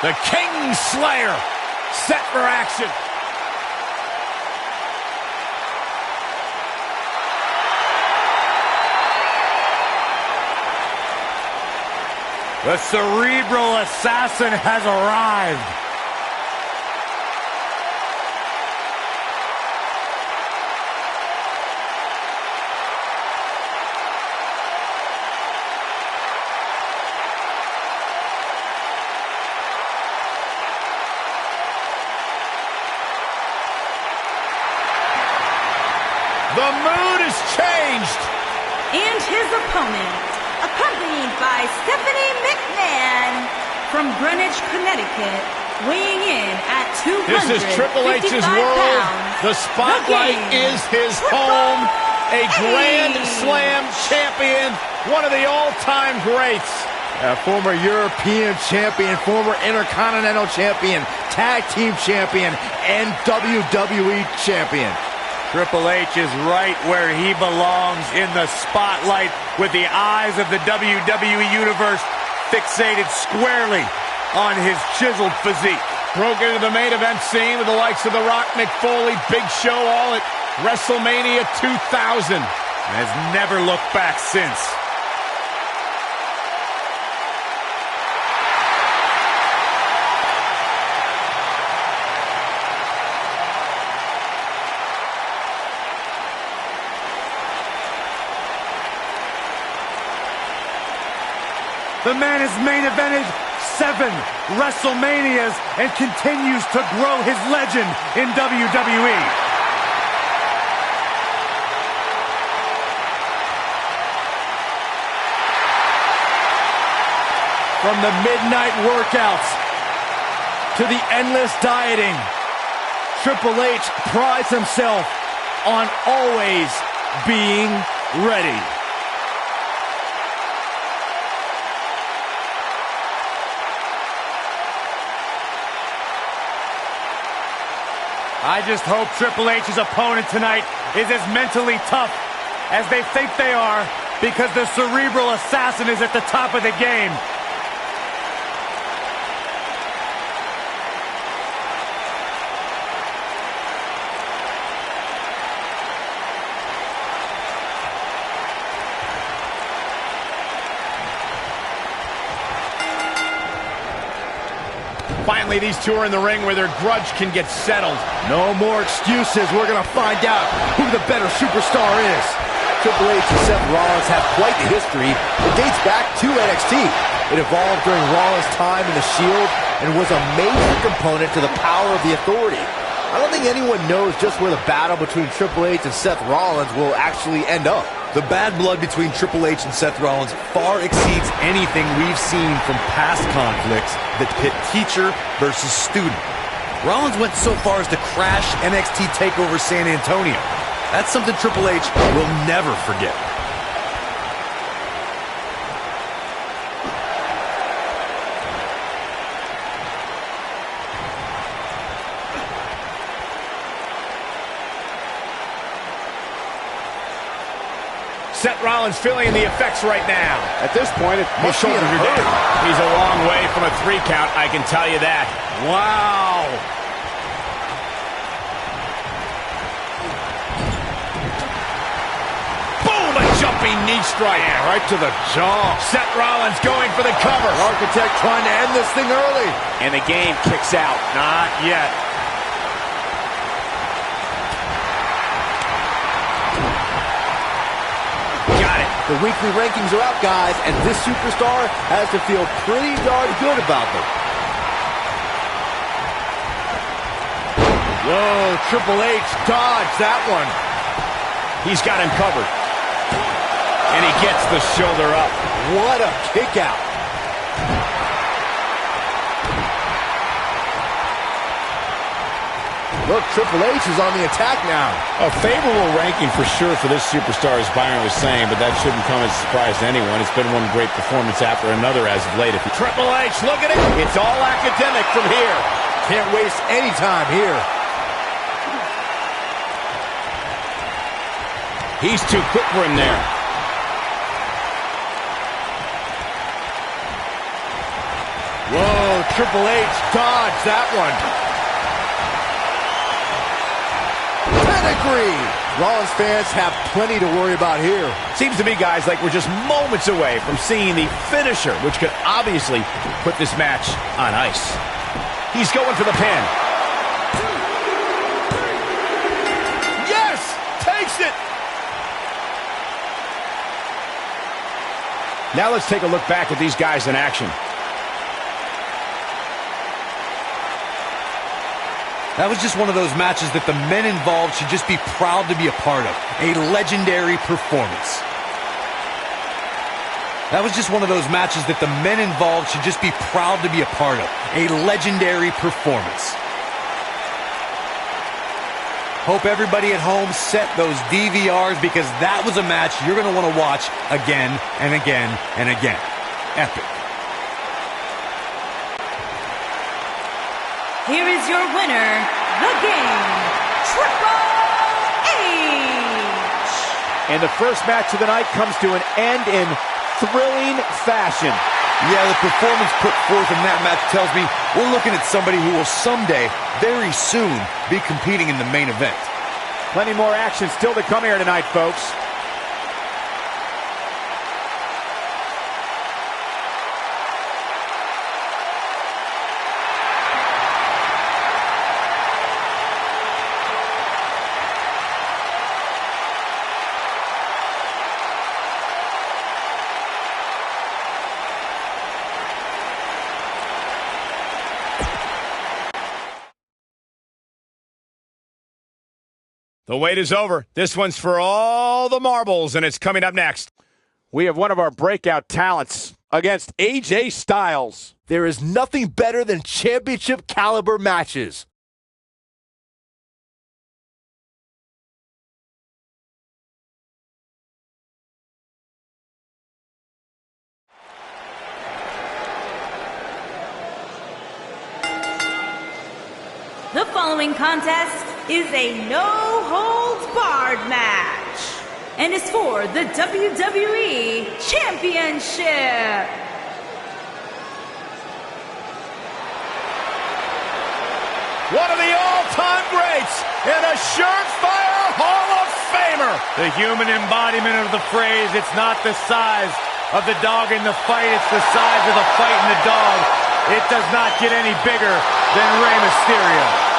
The King Slayer set for action. The cerebral assassin has arrived. The mood has changed. And his opponent, accompanied by Stephanie McMahon from Greenwich, Connecticut, weighing in at 255 This is Triple H's world. The spotlight is his home. A Grand Slam champion, one of the all-time greats. Former European champion, former Intercontinental champion, Tag Team champion, and WWE champion. Triple H is right where he belongs, in the spotlight, with the eyes of the WWE Universe fixated squarely on his chiseled physique. Broke into the main event scene with the likes of The Rock, Mick Foley, Big Show, all at WrestleMania 2000. And has never looked back since. The man has main evented 7 WrestleManias and continues to grow his legend in WWE. From the midnight workouts to the endless dieting, Triple H prides himself on always being ready. I just hope Triple H's opponent tonight is as mentally tough as they think they are, because the cerebral assassin is at the top of the game. Finally, these two are in the ring where their grudge can get settled. No more excuses. We're going to find out who the better superstar is. Triple H and Seth Rollins have quite the history. It dates back to NXT. It evolved during Rollins' time in the Shield and was a major component to the power of the Authority. I don't think anyone knows just where the battle between Triple H and Seth Rollins will actually end up. The bad blood between Triple H and Seth Rollins far exceeds anything we've seen from past conflicts that pit teacher versus student. Rollins went so far as to crash NXT TakeOver San Antonio. That's something Triple H will never forget. Seth Rollins feeling the effects right now. At this point, his shoulders are down. He's a long way from a 3 count, I can tell you that. Wow. Boom, a jumping knee strike. Yeah, right to the jaw. Seth Rollins going for the cover. The Architect trying to end this thing early. And the game kicks out. Not yet. The weekly rankings are out, guys, and this superstar has to feel pretty darn good about them. Whoa, Triple H dodged that one. He's got him covered. And he gets the shoulder up. What a kick out. Look, Triple H is on the attack now. A favorable ranking for sure for this superstar, as Byron was saying, but that shouldn't come as a surprise to anyone. It's been one great performance after another as of late. Triple H, look at it. It's all academic from here. Can't waste any time here. He's too quick for him there. Whoa, Triple H dodged that one. Pedigree. Rollins fans have plenty to worry about here. Seems to me, guys, like we're just moments away from seeing the finisher, which could obviously put this match on ice. He's going for the pin. Yes! Takes it! Now let's take a look back at these guys in action. That was just one of those matches that the men involved should just be proud to be a part of. A legendary performance. That was just one of those matches that the men involved should just be proud to be a part of. A legendary performance. Hope everybody at home set those DVRs, because that was a match you're going to want to watch again and again and again. Epic. Here is your winner, the game, Triple H. And the first match of the night comes to an end in thrilling fashion. Yeah, the performance put forth in that match tells me we're looking at somebody who will someday, very soon, be competing in the main event. Plenty more action still to come here tonight, folks. The wait is over. This one's for all the marbles, and it's coming up next. We have one of our breakout talents against AJ Styles. There is nothing better than championship caliber matches. The following contest is a no-holds-barred match and is for the WWE Championship. One of the all-time greats and a surefire Hall of Famer. The human embodiment of the phrase, it's not the size of the dog in the fight, it's the size of the fight in the dog. It does not get any bigger than Rey Mysterio.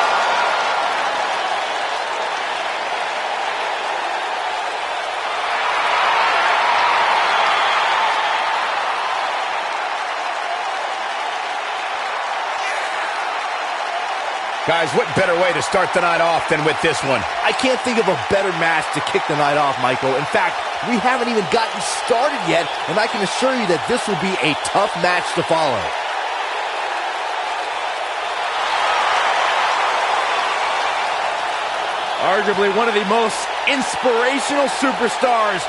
Guys, what better way to start the night off than with this one? I can't think of a better match to kick the night off, Michael. In fact, we haven't even gotten started yet, and I can assure you that this will be a tough match to follow. Arguably one of the most inspirational superstars.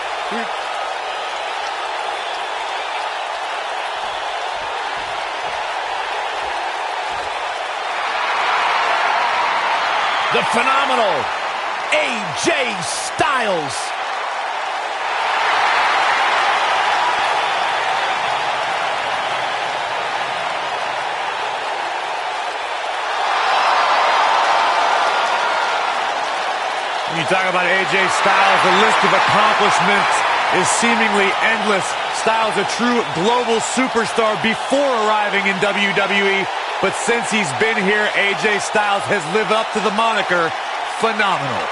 The phenomenal AJ Styles. When you talk about AJ Styles, the list of accomplishments is seemingly endless. Styles, a true global superstar before arriving in WWE. But since he's been here, AJ Styles has lived up to the moniker, phenomenal.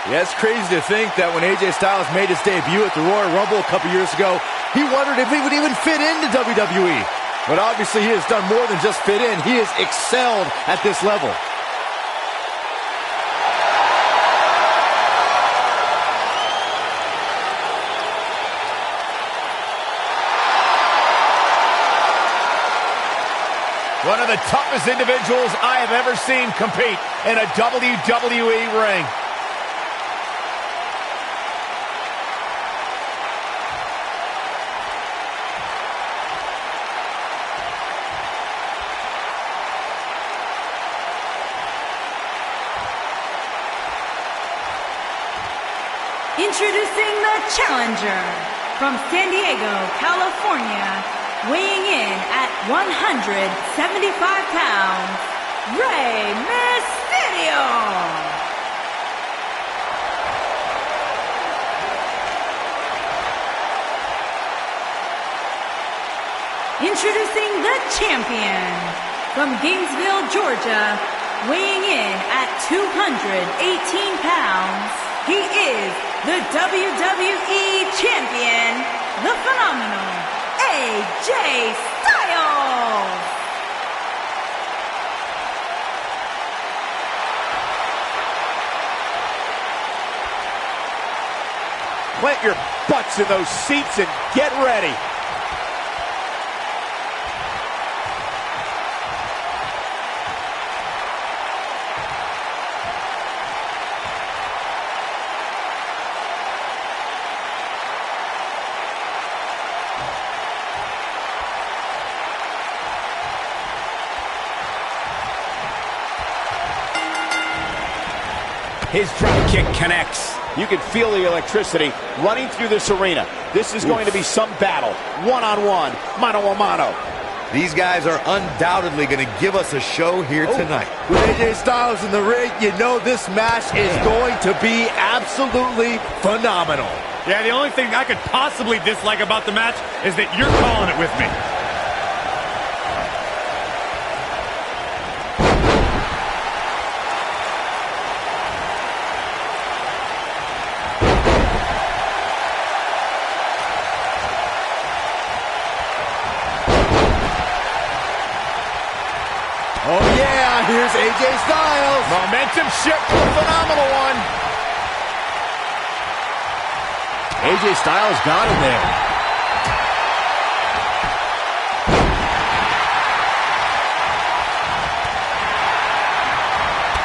Yeah, it's crazy to think that when AJ Styles made his debut at the Royal Rumble a couple years ago, he wondered if he would even fit into WWE. But obviously he has done more than just fit in. He has excelled at this level. One of the toughest individuals I have ever seen compete in a WWE ring. Introducing the challenger from San Diego, California, weighing in at 175 pounds, Rey Mysterio. Introducing the champion from Gainesville, Georgia, weighing in at 218 pounds, he is the WWE Champion, the phenomenal AJ Styles. Plant your butts in those seats and get ready. His drop kick connects. You can feel the electricity running through this arena. This is going to be some battle. One-on-one, mano-a-mano. These guys are undoubtedly going to give us a show here tonight. With AJ Styles in the ring, you know this match is going to be absolutely phenomenal. Yeah, the only thing I could possibly dislike about the match is that you're calling it with me. Oh yeah, here's AJ Styles. Momentum shift to a phenomenal one. AJ Styles got him there.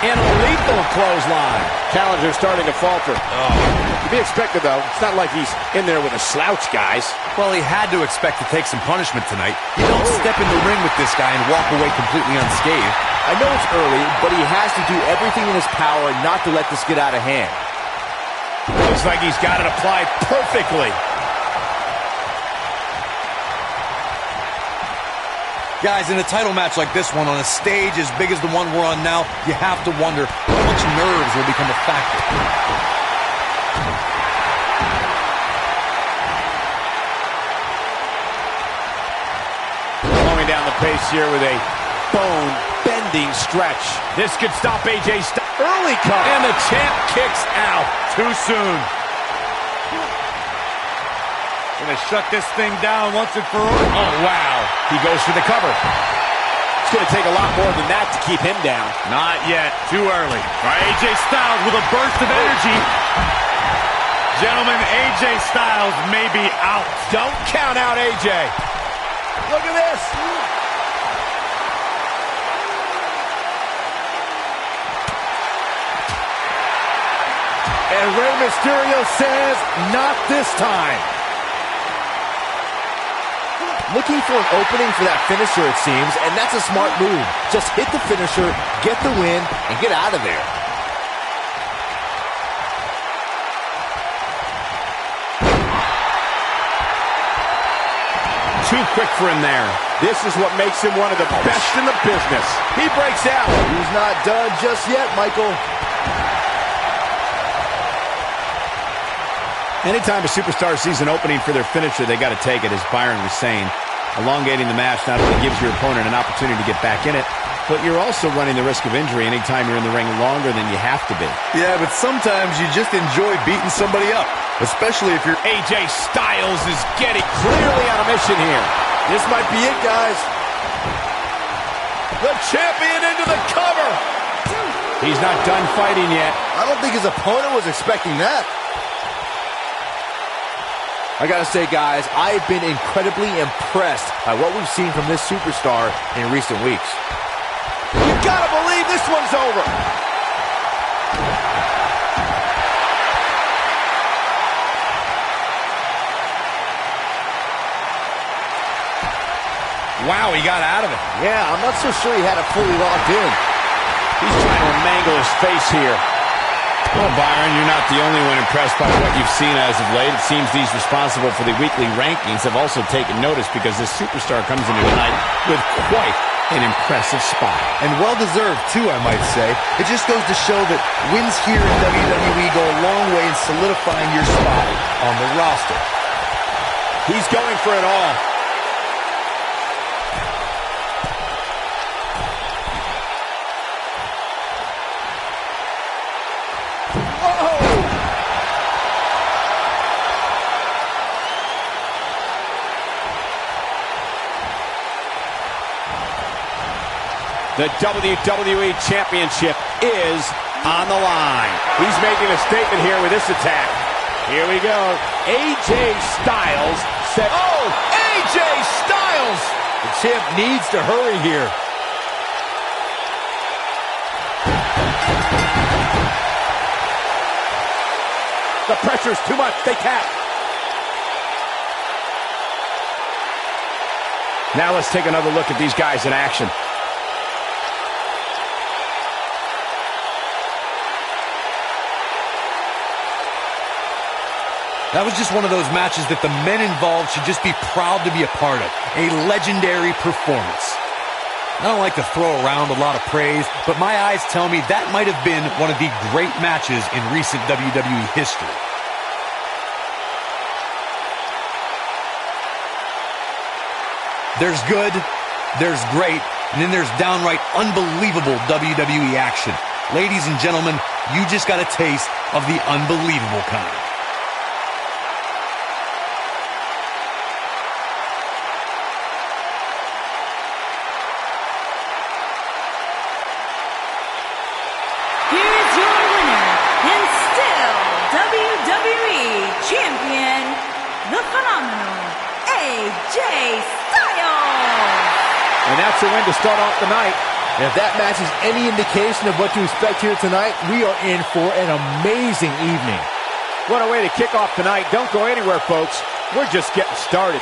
And a lethal clothesline. Challenger starting to falter. To be expected, though. It's not like he's in there with a slouch, guys. Well, he had to expect to take some punishment tonight. You don't step in the ring with this guy and walk away completely unscathed. I know it's early, but he has to do everything in his power not to let this get out of hand. Looks like he's got it applied perfectly. Guys, in a title match like this one, on a stage as big as the one we're on now, you have to wonder how much nerves will become a factor. Slowing down the pace here with a bone-bending stretch. This could stop AJ Styles. Early cut. And the champ kicks out. Too soon. Gonna shut this thing down once and for all. Oh, wow. He goes for the cover. It's going to take a lot more than that to keep him down. Not yet. Too early. All right, AJ Styles with a burst of energy. Gentlemen, AJ Styles may be out. Don't count out AJ. Look at this. And Rey Mysterio says, not this time. Looking for an opening for that finisher, it seems, and that's a smart move. Just hit the finisher, get the win, and get out of there. Too quick for him there. This is what makes him one of the best in the business. He breaks out. He's not done just yet, Michael. Anytime a superstar sees an opening for their finisher, they got to take it, as Byron was saying. Elongating the match not only gives your opponent an opportunity to get back in it, but you're also running the risk of injury anytime you're in the ring longer than you have to be. Yeah, but sometimes you just enjoy beating somebody up, especially if you're... AJ Styles is getting Clearly on a mission here. This might be it, guys. The champion into the cover. He's not done fighting yet. I don't think his opponent was expecting that. I gotta say, guys, I've been incredibly impressed by what we've seen from this superstar in recent weeks. You gotta believe this one's over. Wow, he got out of it. Yeah, I'm not so sure he had it fully locked in. He's trying to mangle his face here. Well, Byron, you're not the only one impressed by what you've seen as of late. It seems these responsible for the weekly rankings have also taken notice because this superstar comes into tonight with quite an impressive spot. And well-deserved, too, I might say. It just goes to show that wins here in WWE go a long way in solidifying your spot on the roster. He's going for it all. The WWE Championship is on the line. He's making a statement here with this attack. Here we go. AJ Styles set. Oh, AJ Styles! The champ needs to hurry here. The pressure's too much. They tap. Now let's take another look at these guys in action. That was just one of those matches that the men involved should just be proud to be a part of. A legendary performance. I don't like to throw around a lot of praise, but my eyes tell me that might have been one of the great matches in recent WWE history. There's good, there's great, and then there's downright unbelievable WWE action. Ladies and gentlemen, you just got a taste of the unbelievable kind. Champion, the phenomenal AJ Styles. And that's a win to start off the night. And if that match is any indication of what to expect here tonight, we are in for an amazing evening. What a way to kick off tonight. Don't go anywhere, folks. We're just getting started.